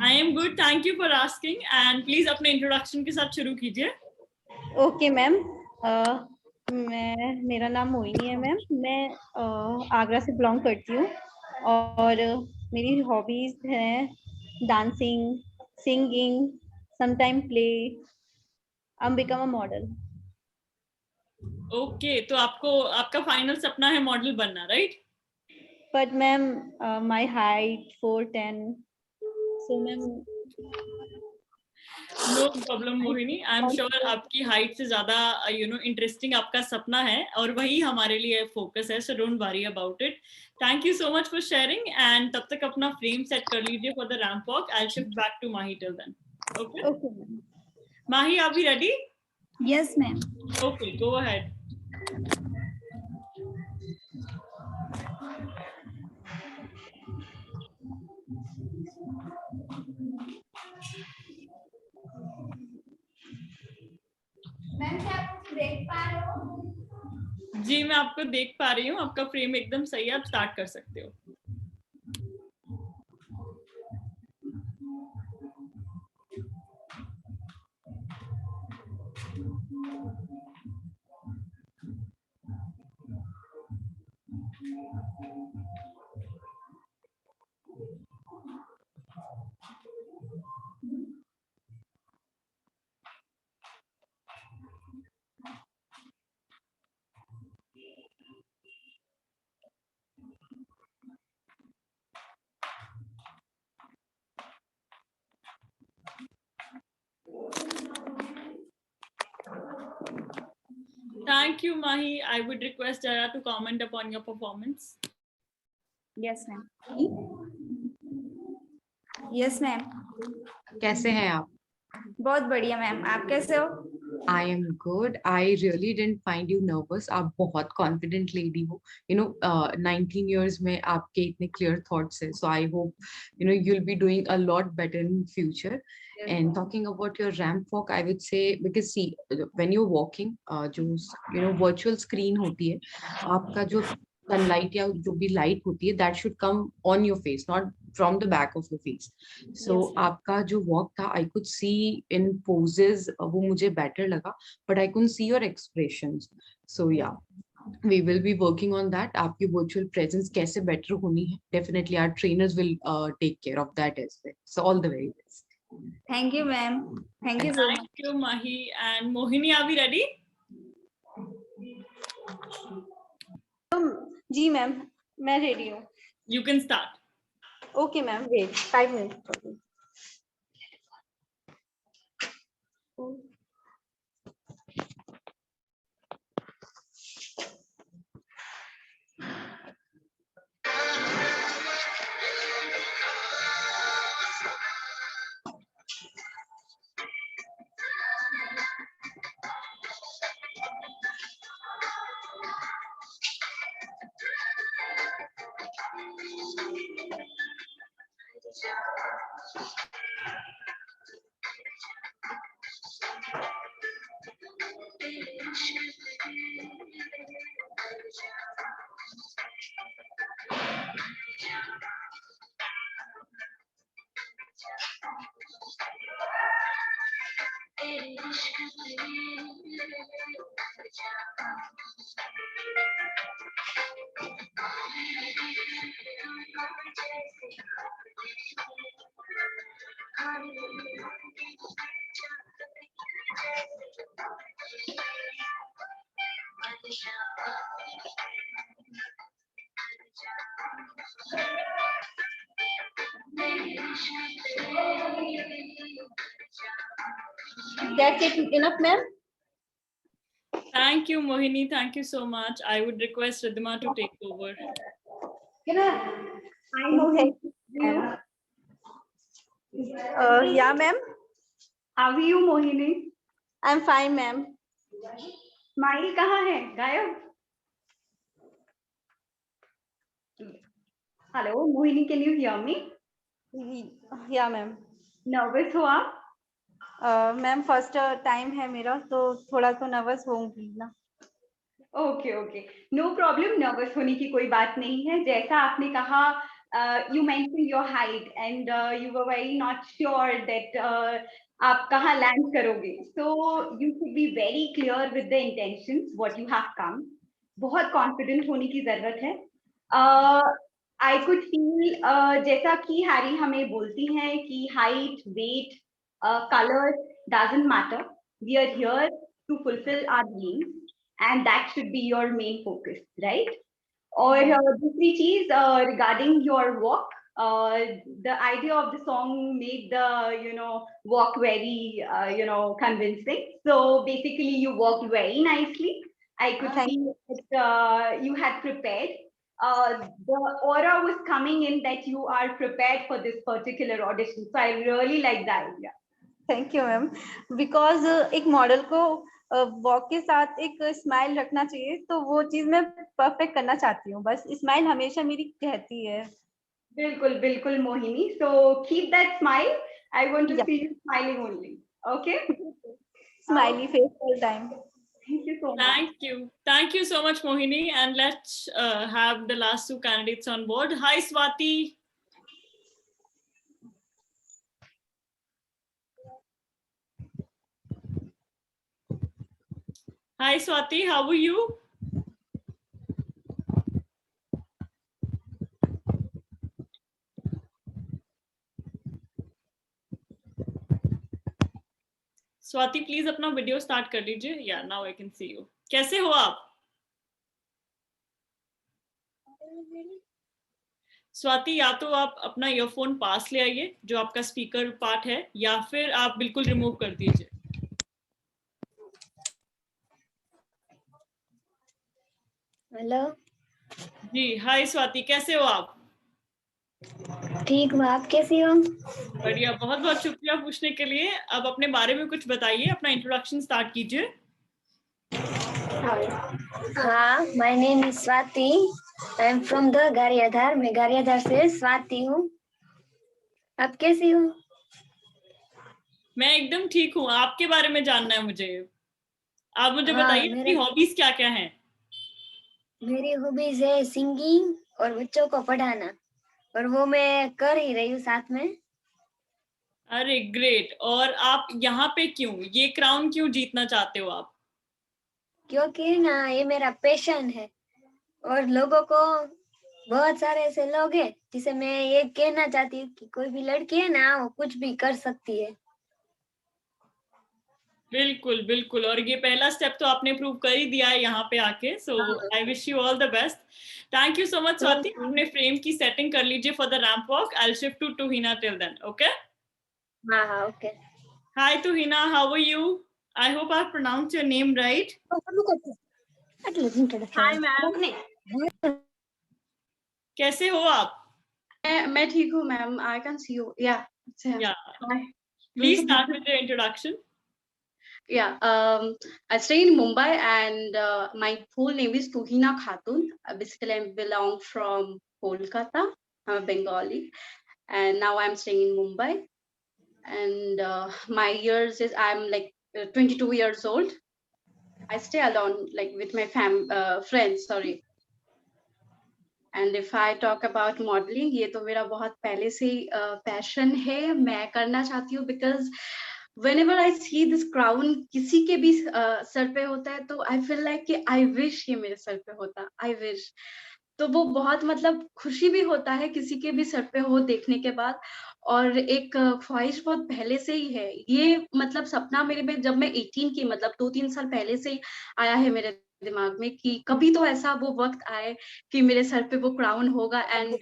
I am good, thank you for asking and please अपने introduction के साथ शुरू कीजिए।
Okay ma'am, मेरा नाम मोहिनी है ma'am, मैं आगरा से बिलोंग करती हूँ और मेरी हॉबीज हैं dancing, singing, sometime play, I am become a model.
Okay, तो आपको आपका फाइनल सपना है मॉडल बनना, right?
But ma'am my height 4'10", so ma'am
no problem Mohini, I am sure आपकी हाइट से ज्यादा इंटरेस्टिंग आपका सपना है और वही हमारे लिए फोकस है। So don't worry about it. Thank you so much for sharing and तब तक अपना फ्रेम सेट कर लीजिए for the ramp walk. I will shift back to Mahi till then. Okay?
Okay ma'am.
Mahi, are we ready?
Yes ma'am.
Okay, go ahead.
Ma'am क्या आप मुझे देख पा रहे हो?
जी मैं आपको देख पा रही हूँ, आपका फ्रेम एकदम सही है, आप स्टार्ट कर सकते हो। Thank you, Mahi. I would request Jaya to comment upon your performance.
Yes, ma'am. Yes, ma'am.
कैसे हैं आप?
बहुत बढ़िया मैम, आप कैसे हो?
I am good. I really didn't find you nervous. आप बहुत confident lady हो. 19 years में आपके इतने clear thoughts है. So I hope, you'll be doing a lot better in future. And talking about your ramp walk, I would say, because see, when you're walking, जो virtual screen होती है, आपका जो sunlight या जो भी light होती है, that should come on your face, not from the back of your face. So आपका जो walk था, I could see in poses, वो मुझे better लगा, but I couldn't see your expressions. So yeah, we will be working on that. आपकी virtual presence कैसे better होनी है? Definitely our trainers will take care of that as well. So all the very best.
Thank you, ma'am. Thank you so much.
Thank you, Mahi. And Mohini, are we ready?
जी ma'am, मैं ready हूँ.
You can start.
Okay ma'am, wait 5 minute. That's it enough, ma'am.
Thank you, Mohini. Thank you so much. I would request Ridhima to take over.
I know.
Yeah, ma'am.
How are you, Mohini?
I'm fine, ma'am.
Smile कहाँ है? गायब? Hello, Mohini, can you hear me?
Yeah, ma'am.
Nervous हो आप?
Ma'am first time है मेरा, तो थोड़ा तो नर्वस होंगी ना.
Okay okay, no problem. Nervous होने की कोई बात नहीं है. जैसा आपने कहा, you mentioned your height and you were very not sure that आप कहाँ land करोगे. So you should be very clear with the intentions what you have come. बहुत confident होने की जरूरत है. I could feel जैसा कि हैरी हमें बोलती हैं कि height, weight, color doesn't matter. We are here to fulfill our dreams, and that should be your main focus, right? और दूसरी चीज regarding your walk, the idea of the song made the walk very convincing. So basically, you walked very nicely. I could see that you had prepared. The aura was coming in that you are prepared for this particular audition. So I really like the idea.
Thank you ma'am. Because एक model को walk के साथ एक smile रखना चाहिए, तो वो चीज मैं परफेक्ट करना चाहती हूँ. बस स्माइल हमेशा मेरी रहती है.
बिल्कुल बिल्कुल Mohini. So keep that smile. I want to see you smiling only. Okay,
smiley face all time.
Thank you so much.
Thank you so much, Mohini. And let's have the last two candidates on board. Hi, Swati. Hi, Swati. How are you? Swati please अपना video start कर लीजिए. या now I can see you. कैसे हो आप? स्वाति, या तो आप अपना ईयरफोन पास ले आइए जो आपका स्पीकर पार्ट है, या फिर आप बिल्कुल रिमूव कर दीजिए.
हेलो।
जी हाय स्वाति, कैसे हो आप?
ठीक हूँ, आप कैसी हो?
बढ़िया, बहुत बहुत शुक्रिया पूछने के लिए। अब अपने बारे में कुछ बताइए, अपना इंट्रोडक्शन स्टार्ट कीजिए।
हाँ, my name is Swati. I am from the Gariadhar. मैं गारियाधार से स्वाति हूँ। आप कैसी हो?
मैं एकदम ठीक हूँ। आपके बारे में जानना है मुझे। आप मुझे
हाँ,
बताइए अपनी हॉबीज क्या क्या हैं?
मेरी हॉबीज है सिंगिंग और बच्चों को पढ़ाना, और वो मैं कर ही रही हूँ साथ में।
अरे ग्रेट। और आप यहाँ पे क्यों, ये क्राउन क्यों जीतना चाहते हो आप?
क्योंकि ना ये मेरा पैशन है, और लोगों को, बहुत सारे ऐसे लोग हैं जिसे मैं ये कहना चाहती हूँ कि कोई भी लड़की है ना, वो कुछ भी कर सकती है।
बिल्कुल बिल्कुल, और ये पहला स्टेप तो आपने प्रूव कर ही दिया है यहाँ पे आके। So I wish you all the best. Thank you so much Swati. अपने फ्रेम की सेटिंग कर लीजिए for the ramp walk. I will shift to Tuhina till then. Okay?
हाँ हाँ, okay.
Hi Tuhina, how are you? I hope I pronounce your name right.
Hi ma'am.
कैसे हो आप?
मैं ठीक हूँ ma'am. I can see you. Yeah
please start with your introduction.
Yeah, I stay in Mumbai, and my full name is Tuhina Khatun. Basically, I belong from Kolkata. I'm a Bengali, and now I'm staying in Mumbai. And my years is I'm like 22 years old. I stay alone, like with my friends. Sorry. And if I talk about modelling, ये तो मेरा बहुत पहले से ही passion है, मैं करना चाहती हूँ। Because whenever I see this crown किसी के भी सर पे होता है, तो आई फील लाइक कि आई विश ये मेरे सर पे होता। आई विश, तो वो बहुत मतलब खुशी भी होता है किसी के भी सर पे हो देखने के बाद। और एक ख्वाहिश बहुत पहले से ही है, ये मतलब सपना मेरे में जब मैं 18 की, मतलब 2-3 साल पहले से ही आया है मेरे दिमाग में कि कभी तो ऐसा वो वक्त आए कि मेरे सर पे वो क्राउन होगा। एंड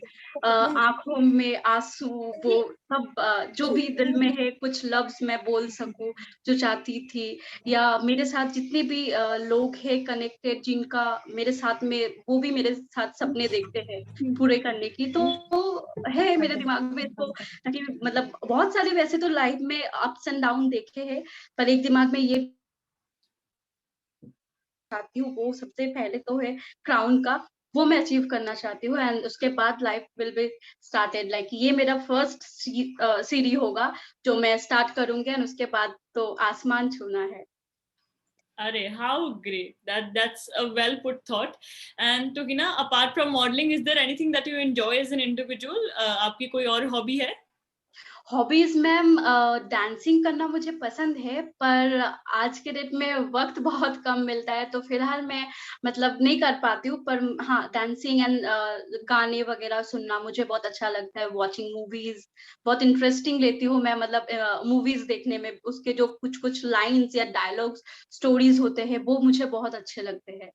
आंखों में आंसू, वो सब जो भी दिल में है, कुछ लफ्ज मैं बोल सकूं जो चाहती थी, या मेरे साथ जितने भी लोग हैं कनेक्टेड, जिनका मेरे साथ में, वो भी मेरे साथ सपने देखते हैं पूरे करने की, तो है मेरे दिमाग में। तो मतलब बहुत सारे वैसे तो लाइफ में अप्स एंड डाउन देखे हैं, पर एक दिमाग में ये चाहती हूँ, वो सबसे पहले तो है क्राउन का, वो मैं अचीव करना चाहती हूँ। एंड उसके बाद life will be started, like ये मेरा फर्स्ट सीढ़ी होगा जो मैं स्टार्ट करूंगी, एंड उसके बाद तो आसमान छूना है।
अरे how great, that's a well put thought. And Tuhina, apart from modeling, is there anything that you enjoy as an individual? आपकी कोई और हॉबी है?
हॉबीज मैम, डांसिंग करना मुझे पसंद है, पर आज के डेट में वक्त बहुत कम मिलता है, तो फिलहाल मैं मतलब नहीं कर पाती हूँ। पर हाँ, डांसिंग एंड गाने वगैरह सुनना मुझे बहुत अच्छा लगता है। वॉचिंग मूवीज बहुत इंटरेस्टिंग लेती हूँ मैं, मतलब मूवीज देखने में उसके जो कुछ कुछ लाइंस या डायलॉग्स, स्टोरीज होते हैं, वो मुझे बहुत अच्छे लगते हैं।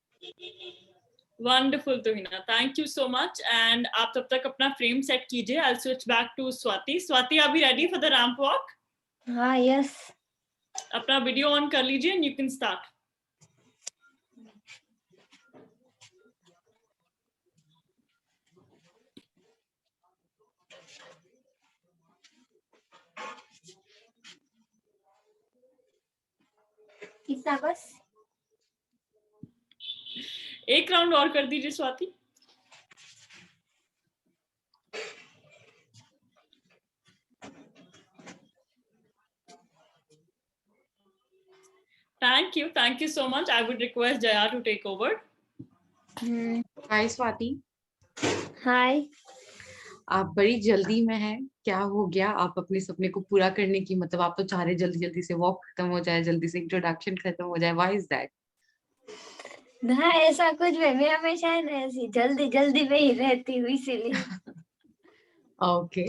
Wonderful Tuhina, thank you so much. And आप तब तक अपना फ्रेम सेट कीजिए. I'll switch back to Swati. Swati, are we ready for the ramp walk?
हाँ, यस।
अपना वीडियो ऑन कर लीजिए and you can start.
कितना बस?
एक राउंड और कर दीजिए Swati. Thank you so much. I would request Jaya to take over.
हाय स्वाति।
हाय।
आप बड़ी जल्दी में हैं, क्या हो गया? आप अपने सपने को पूरा करने की, मतलब आप तो चाह रहे जल्दी जल्दी से वॉक खत्म हो जाए, जल्दी से इंट्रोडक्शन खत्म हो जाए। Why is that?
ना, ऐसा कुछ भी, मैं हमेशा ऐसी जल्दी जल्दी में ही रहती हूँ, इसीलिए।
Okay,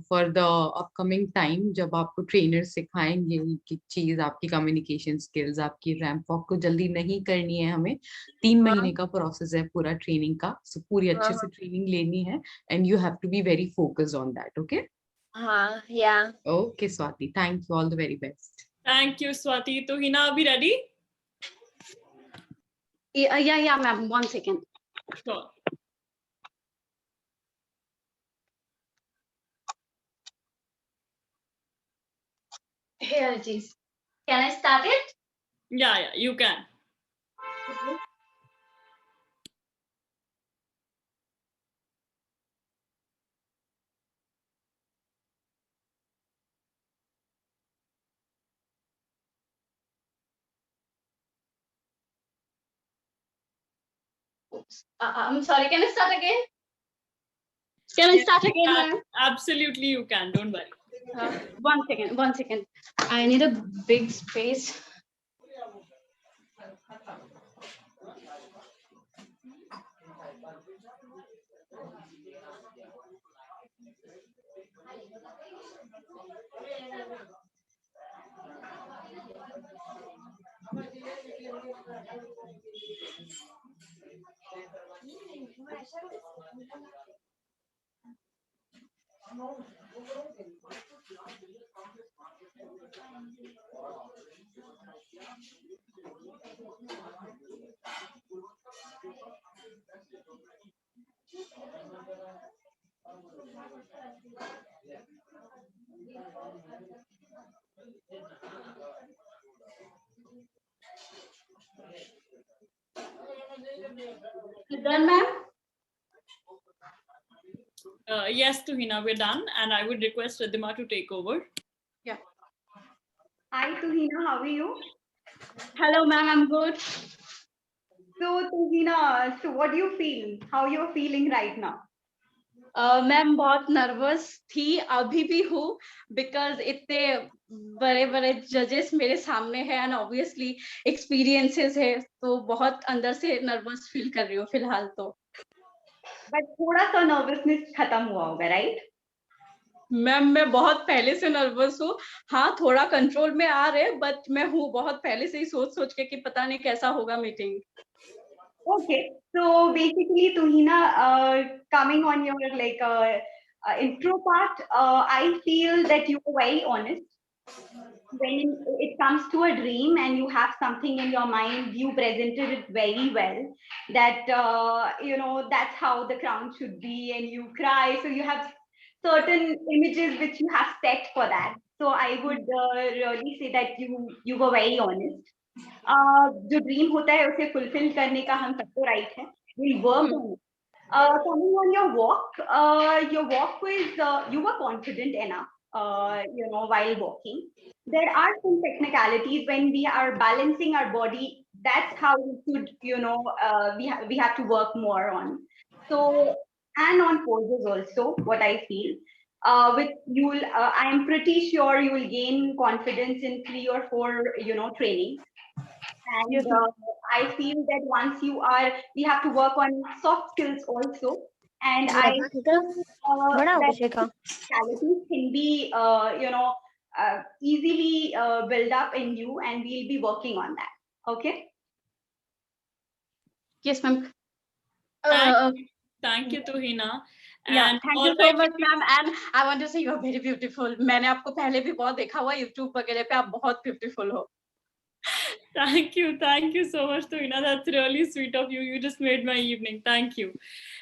for the upcoming time जब आपको ट्रेनर सिखाएंगे कि चीज, आपकी कम्युनिकेशन स्किल्स, आपकी रैंप वॉक को जल्दी नहीं करनी है, हमें 3 महीने का प्रोसेस है पूरा ट्रेनिंग का, सो पूरी अच्छे से ट्रेनिंग लेनी है, and you have to be very focused on that. Okay?
हाँ, yeah.
Okay Swati, thank you, all the very best.
Thank you Swati. तो हिना, अभी ready?
Yeah ma'am, 1 second.
Sure.
Hey Arjit, can I start it?
Yeah, you can.
Oops. I'm sorry, can I start again? Can I start again, ma'am?
Absolutely, you can. Don't worry.
One second. I need a big space. Done, ma'am?
Yes, Tuhina, we're done, and I would request Ridhima to take over.
Yeah.
Hi, Tuhina, how are you?
Hello, ma'am, I'm good.
So, Tuhina, so what do you feel? How you're feeling right now?
Ma'am बहुत nervous थी, अभी भी हूँ, because इतने बड़े बड़े जजेस मेरे सामने हैं एंड ऑब्वियसली एक्सपीरियंसेस है, तो बहुत अंदर से नर्वस फील कर रही हूँ फिलहाल तो.
बट थोड़ा सा नर्वसनेस खत्म हुआ होगा, राइट?
मैम मैं बहुत पहले से नर्वस हूँ. हाँ, थोड़ा कंट्रोल में आ रहे, बट मैं हूँ बहुत पहले से ही सोच के कि पता नहीं कैसा होगा meeting.
Okay, so basically, Tuhina, coming on your intro part, I feel that you were very honest. When it comes to a dream and you have something in your mind, you presented it very well. That that's how the crown should be, and you cry. So you have certain images which you have set for that. So I would really say that you were very honest. जो dream होता है उसे fulfil करने का हम सबको right है. We'll work on it. Coming on your walk was you were confident enough, while walking. There are some technicalities when we are balancing our body. That's how we should, we have to work more on. So, and on poses also, what I feel. I am pretty sure you will gain confidence in 3 or 4, trainings. And I feel that we have to work on soft skills also. And I that qualities can be, easily build up in you, and we'll be working on that. Okay?
Yes, ma'am.
Thank you, Tuhina.
Yeah, thank you so much, ma'am. And I want to say you are very beautiful. मैंने आपको पहले भी बहुत देखा हुआ YouTube वगैरह पे, आप बहुत beautiful हो.
Thank you so much, Tuhina. That's really sweet of you. You just made my evening. Thank you.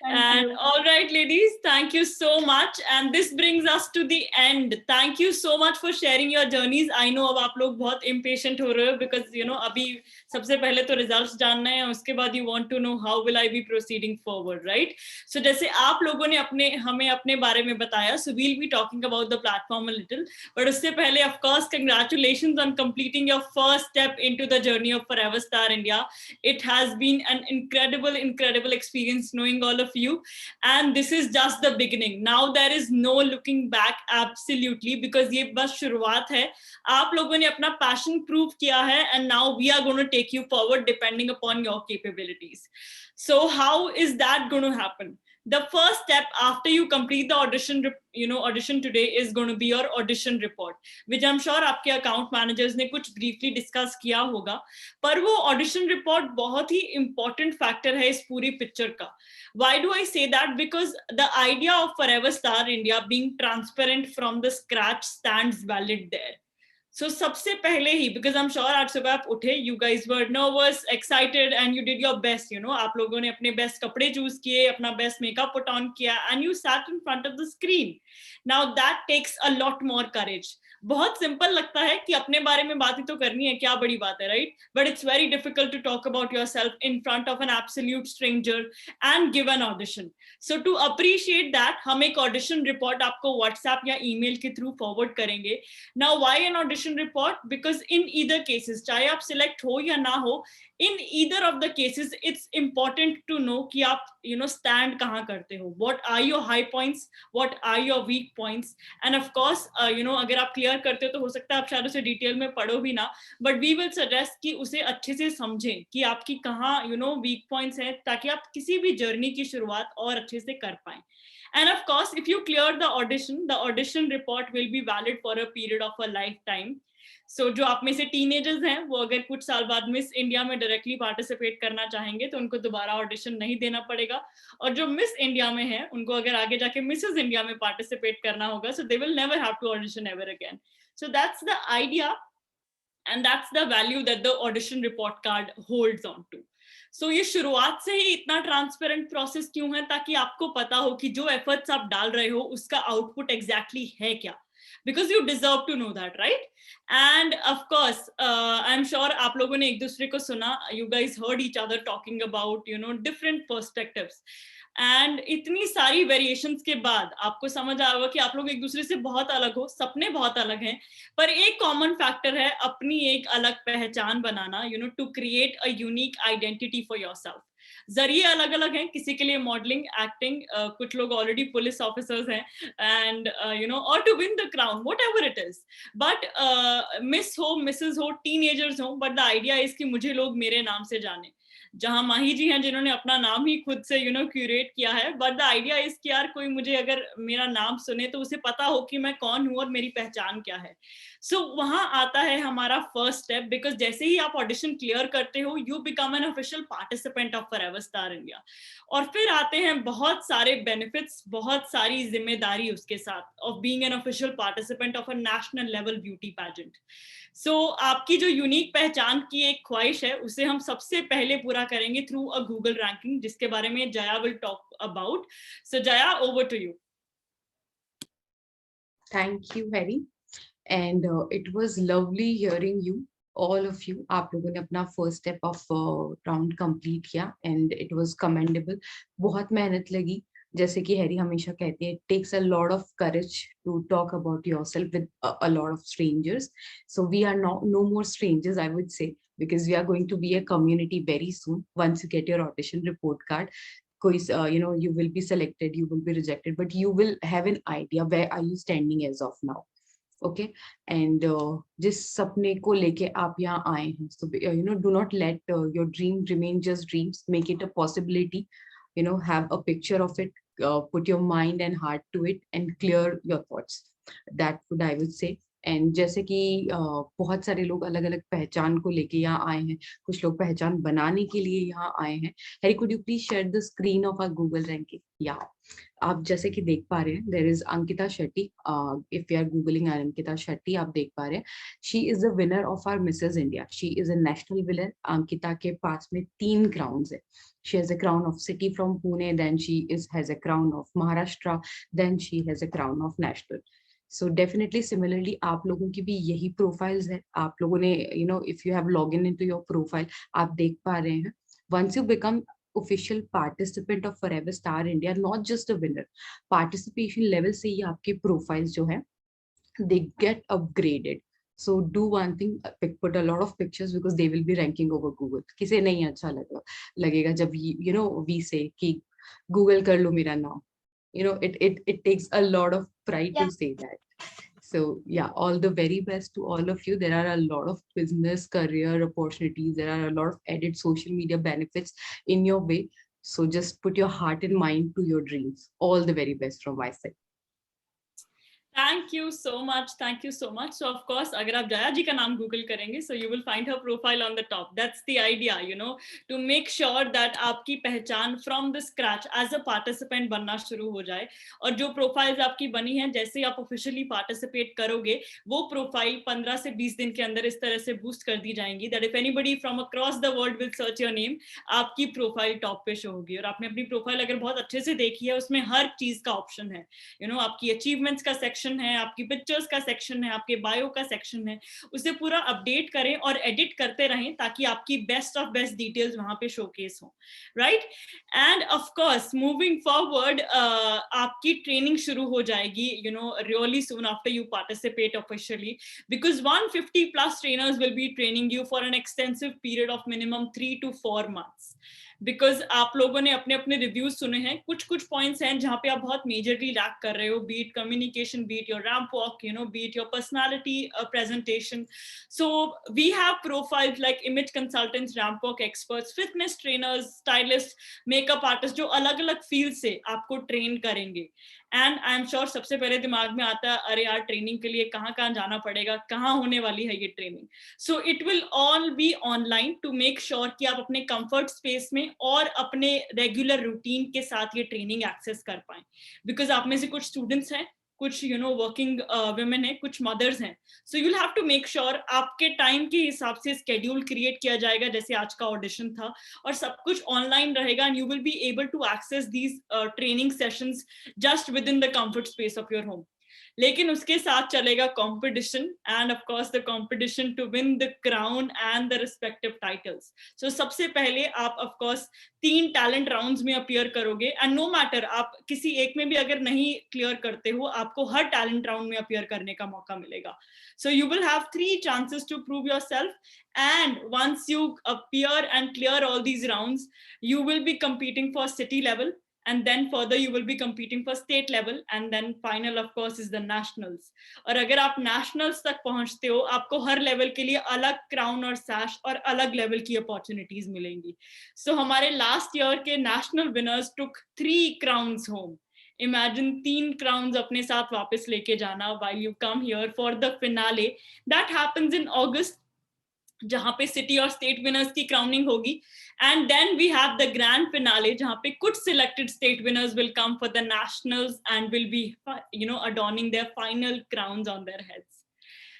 And all right, ladies, thank you so much. And this brings us to the end. Thank you so much for sharing your journeys. I know अब आप लोग बहुत impatient हो रहे हो because अभी सबसे पहले तो results जानना है, उसके बाद you want to know how will I be proceeding forward, right? So जैसे आप लोगों ने हमें अपने बारे में बताया, so we'll be talking about the platform a little. But उससे पहले, of course, congratulations on completing your first step into the journey of Forever Star India. It has been an incredible experience knowing all of you, and this is just the beginning. Now there is no looking back, absolutely, because ये बस शुरुआत है. आप लोगों ने अपना passion prove किया है, and now we are going to take you forward depending upon your capabilities. So how is that going to happen? The first step after you complete the audition today is going to be your audition report, which I'm sure आपके account managers ने कुछ briefly discuss किया होगा. पर वो audition report बहुत ही important factor है इस पूरी picture का. Why do I say that? Because the idea of Forever Star India being transparent from the scratch stands valid there. So सबसे पहले ही, because I'm sure आज सुबह आप उठे, you guys were nervous, excited, and you did your best, you know, आप लोगों ने अपने best कपड़े choose किए, अपना best makeup put on किया, and you sat in front of the screen. Now that takes a lot more courage. बहुत simple लगता है कि अपने बारे में बात ही तो करनी है, क्या बड़ी बात है, right? But it's very difficult to talk about yourself in front of an absolute stranger and give an audition. So to appreciate that, हम एक audition report आपको WhatsApp या email के through forward करेंगे. Now why an audition report? Because in either cases, चाहे आप select हो या ना हो, in either of the cases, it's important to know कि आप, you know, stand कहाँ करते हो. What are your high points? What are your weak points? And of course, you know, अगर आप clear करते हो तो हो सकता है आप शायद उसे detail में पढ़ो भी ना, but we will suggest कि उसे अच्छे से समझें कि आपकी कहाँ, you know, weak points हैं, ताकि आप किसी भी journey की शुरुआत और अच्छे से कर पाएं. And of course, if you clear the audition report will be valid for a period of a lifetime. So जो आप में से टीनेजर्स हैं, वो अगर कुछ साल बाद मिस इंडिया में डायरेक्टली पार्टिसिपेट करना चाहेंगे तो उनको दोबारा ऑडिशन नहीं देना पड़ेगा, और जो मिस इंडिया में हैं, उनको अगर आगे जाके मिसेस इंडिया में पार्टिसिपेट करना होगा, so they will never have to audition ever again. So that's the idea, and that's the value that the audition report card holds on to. So ये शुरुआत से ही इतना ट्रांसपेरेंट प्रोसेस क्यों है? ताकि आपको पता हो कि जो एफर्ट्स आप डाल रहे हो उसका आउटपुट एग्जैक्टली है क्या, because you deserve to know that, right? And of course, I'm sure आप लोगों ने एक दूसरे को सुना, you guys heard each other talking about, you know, different perspectives. And इतनी सारी वेरिएशंस के बाद आपको समझ आया होगा कि आप लोग एक दूसरे से बहुत अलग हो, सपने बहुत अलग हैं, पर एक कॉमन फैक्टर है अपनी एक अलग पहचान बनाना, you know, to create a unique identity for yourself. जरिए अलग अलग हैं, किसी के लिए मॉडलिंग, एक्टिंग, कुछ लोग ऑलरेडी पुलिस ऑफिसर्स हैं, एंड यू नो, और to win the crown, whatever it is. But miss हो, मिसेस हो, टीनेजर्स हो, बट द आइडिया इज कि मुझे लोग मेरे नाम से जाने. जहां माही जी हैं जिन्होंने अपना नाम ही खुद से, यू नो, क्यूरेट किया है, बट द आइडिया इज कि यार कोई मुझे अगर मेरा नाम सुने तो उसे पता हो कि मैं कौन हूं और मेरी पहचान क्या है. सो वहां आता है हमारा फर्स्ट स्टेप, बिकॉज जैसे ही आप ऑडिशन क्लियर करते हो, you become an official participant of forever star India. और फिर आते हैं बहुत सारे बेनिफिट्स, बहुत सारी जिम्मेदारी उसके साथ, of being an official participant of a national level beauty pageant. So आपकी जो यूनिक पहचान की एक ख्वाहिश है, उसे हम सबसे पहले पूरा करेंगे थ्रू अ गूगल रैंकिंग, जिसके बारे में Jaya will talk about. So Jaya, over to you.
Thank you, Harry. And it was lovely hearing you, all of you. आप लोगों ने अपना first step of round complete किया, and it was commendable. बहुत मेहनत लगी. जैसे कि हैरी हमेशा कहते हैं, it takes a lot of courage to talk about yourself with a lot of strangers. So we are no more strangers, I would say, because we are going to be a community very soon. Once you get your audition report card, you know, you will be selected, you will be rejected, but you will have an idea where are you standing as of now. Okay, and जिस सपने को लेके आप यहाँ आए हैं, so you know, do not let your dream remain just dreams. Make it a possibility. You know, have a picture of it. Put your mind and heart to it, and clear your thoughts. That would I would say. And जैसे कि बहुत सारे लोग अलग अलग पहचान को लेके यहाँ आए हैं, कुछ लोग पहचान बनाने के लिए यहाँ आए हैं. Harry, could you please share the screen of our Google ranking? Yeah, आप जैसे कि देख पा रहे हैं, there is Ankita Shetty. If you are googling Ankita Shetty, आप देख पा रहे हैं, she is the winner of our Mrs. India. She is a national winner. Ankita के पास में 3 crowns है. She has a crown of city from Pune, then she has a crown of Maharashtra, then she has a crown of national. So definitely similarly आप लोगों की भी यही profiles है. आप लोगों ने, you know, if you have logged into your profile, आप देख पा रहे हैं, once you become official participant of Forever Star India, not just a winner, participation level से ही आपके profiles जो है, they get upgraded. So do one thing, put a lot of pictures, because they will be ranking over Google. किसे नहीं अच्छा लगेगा जब you know we say कि Google कर लो मेरा नाम. You know, it takes a lot of pride to say that. So yeah, all the very best to all of you. There are a lot of business career opportunities. There are a lot of added social media benefits in your way. So just put your heart and mind to your dreams. All the very best from my side.
Thank you so much. Thank you so much. So of course, अगर आप जया जी का नाम Google करेंगे, so you will find her profile on the top. That's the idea, you know, to make sure that आपकी पहचान from the scratch as a participant बनना शुरू हो जाए. और जो profiles आपकी बनी हैं, जैसे आप officially participate करोगे, वो profile 15 से 20 दिन के अंदर इस तरह से boost कर दी जाएंगी. That if anybody from across the world will search your name, आपकी profile top पे show होगी. और आपने अपनी profile अगर बहुत अच्छे से देखी है, उसमें हर चीज का option है. You know, आपकी achievements का section है, आपकी पिक्चर्स का सेक्शन है, आपके बायो का सेक्शन है, उसे पूरा अपडेट करें और एडिट करते रहें ताकि आपकी बेस्ट ऑफ बेस्ट डिटेल्स वहां पे शोकेस हो, right. And of course moving forward आपकी ट्रेनिंग शुरू हो जाएगी, you know, really soon after you participate officially, because 150 plus trainers will be training you for an extensive period of minimum 3 to 4 months. Because आप लोगों ने अपने अपने reviews सुने हैं, कुछ पॉइंट्स हैं जहाँ पे आप बहुत मेजरली लैक कर रहे हो, be it communication, be it your ramp walk, you know, be it your personality presentation. So we have profiles like image consultants, ramp walk experts, fitness trainers, stylist, makeup artist, जो अलग अलग फील्ड से आपको ट्रेन करेंगे. And I am sure सबसे पहले दिमाग में आता है, अरे यार ट्रेनिंग के लिए कहाँ कहाँ जाना पड़ेगा, कहाँ होने वाली है ये training. So it will all be online to make sure कि आप अपने कंफर्ट स्पेस में और अपने रेगुलर रूटीन के साथ ये ट्रेनिंग एक्सेस कर पाएं. बिकॉज आप में से कुछ स्टूडेंट्स हैं, कुछ यू नो वर्किंग वुमेन है, कुछ मदर्स हैं. So you will have to make sure आपके टाइम के हिसाब से स्केड्यूल क्रिएट किया जाएगा, जैसे आज का ऑडिशन था, और सब कुछ ऑनलाइन रहेगा. And you will be able to access these training sessions just within the comfort space of your home. लेकिन उसके साथ चलेगा competition, and of course the competition to win the crown and the respective titles. So सबसे पहले आप of course 3 talent rounds में appear करोगे, and no matter आप किसी एक में भी अगर नहीं क्लियर करते हो, आपको हर टैलेंट राउंड में अपीयर करने का मौका मिलेगा. सो you will have 3 chances to prove yourself, and once you appear and clear all these rounds, you will be competing for city level, and then further you will be competing for state level, and then final of course is the nationals. और अगर आप nationals तक पहुंचते हो, आपको हर level के लिए अलग क्राउन और सैश और अलग लेवल की अपॉर्चुनिटीज मिलेंगी. सो हमारे लास्ट ईयर के national winners took 3 crowns home. Imagine 3 crowns अपने साथ वापस लेके जाना while you come here for the finale that happens in August, जहाँ पे सिटी और स्टेट विनर्स की क्राउनिंग होगी. And then we have the grand finale, जहाँ पे कुछ selected state winners will come for the nationals and will be, you know, adorning their final crowns on their heads.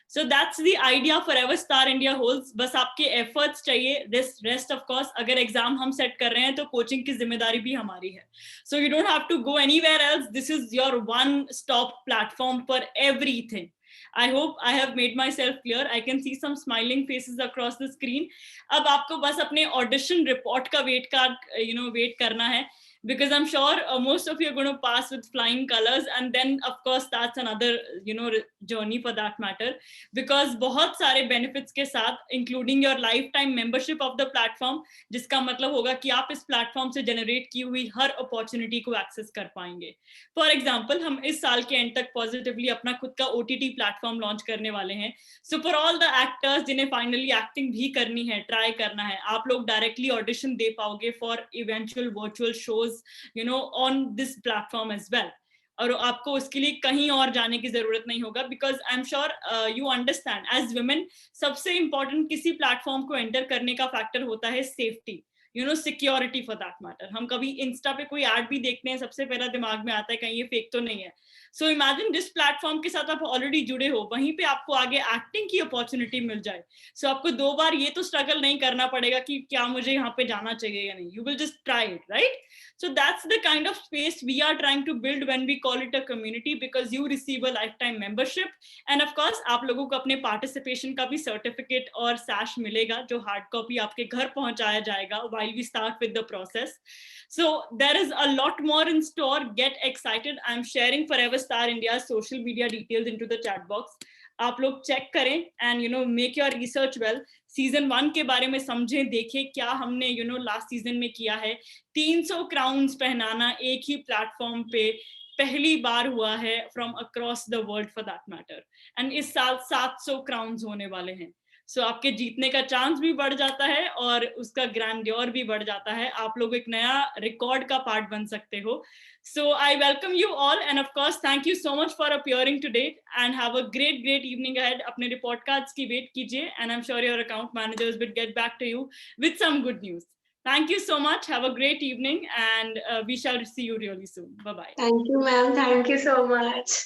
So that's the idea Forever Star India holds. बस आपके efforts चाहिए. Rest of course, अगर exam हम set कर रहे हैं तो coaching की जिम्मेदारी भी हमारी है. So you don't have to go anywhere else. This is your one-stop platform for everything. I hope I have made myself clear. I can see some smiling faces across the screen. अब आपको बस अपने audition report का wait करना है, because I'm sure most of you are going to pass with flying colors, and then of course that's another journey for that matter, because बहुत सारे benefits के साथ, including your lifetime membership of the platform, जिसका मतलब होगा कि आप इस platform से generate की हुई हर opportunity को access कर पाएंगे. For example, हम इस साल के end तक positively अपना खुद का OTT platform launch करने वाले हैं. So for all the actors जिन्हें finally acting भी करनी है, try करना है, आप लोग directly audition दे पाओगे for eventual virtual shows on this platform as well. और आपको उसके लिए कहीं और जाने की जरूरत नहीं होगा, because I'm sure you understand as women सबसे important किसी प्लेटफॉर्म को एंटर करने का फैक्टर होता है safety, security for that matter. हम कभी इंस्टा पे कोई एड भी देखते हैं, सबसे पहला दिमाग में आता है कहीं ये फेक तो नहीं है. सो इमेजिन जिस प्लेटफॉर्म के साथ आप ऑलरेडी जुड़े हो, वहीं पे आपको आगे एक्टिंग की अपॉर्चुनिटी मिल जाए. सो आपको 2 बार ये तो स्ट्रगल नहीं करना पड़ेगा कि क्या मुझे यहाँ पे जाना चाहिए या नहीं. You will just try it, right? So that's the kind of space we are trying to build when we call it a community, because you receive a lifetime membership, and of course आप लोगों को अपने participation का भी certificate और sash मिलेगा, जो hard copy आपके घर पहुंचाया जाएगा while we start with the process. So there is a lot more in store. Get excited. I'm sharing Forever Star India's social media details into the chat box. आप लोग check करें and make your research well. Season 1 के बारे में समझें, देखें क्या हमने लास्ट सीजन में किया है. 300 क्राउन्स पहनाना एक ही प्लेटफॉर्म पे पहली बार हुआ है from across the world for that matter, and इस साल 700 क्राउन्स होने वाले हैं. सो आपके जीतने का चांस भी बढ़ जाता है और उसका ग्रैंडियर भी बढ़ जाता है. आप लोग एक नया रिकॉर्ड का पार्ट बन सकते हो. So I welcome you all, and of course thank you so much for appearing today, and have a great evening ahead. अपने report cards की wait कीजिए, and I'm sure your account managers will get back to you with some good news. Thank you so much. Have a great evening, and we shall see you really soon. Bye bye.
Thank you, ma'am. Thank you so much.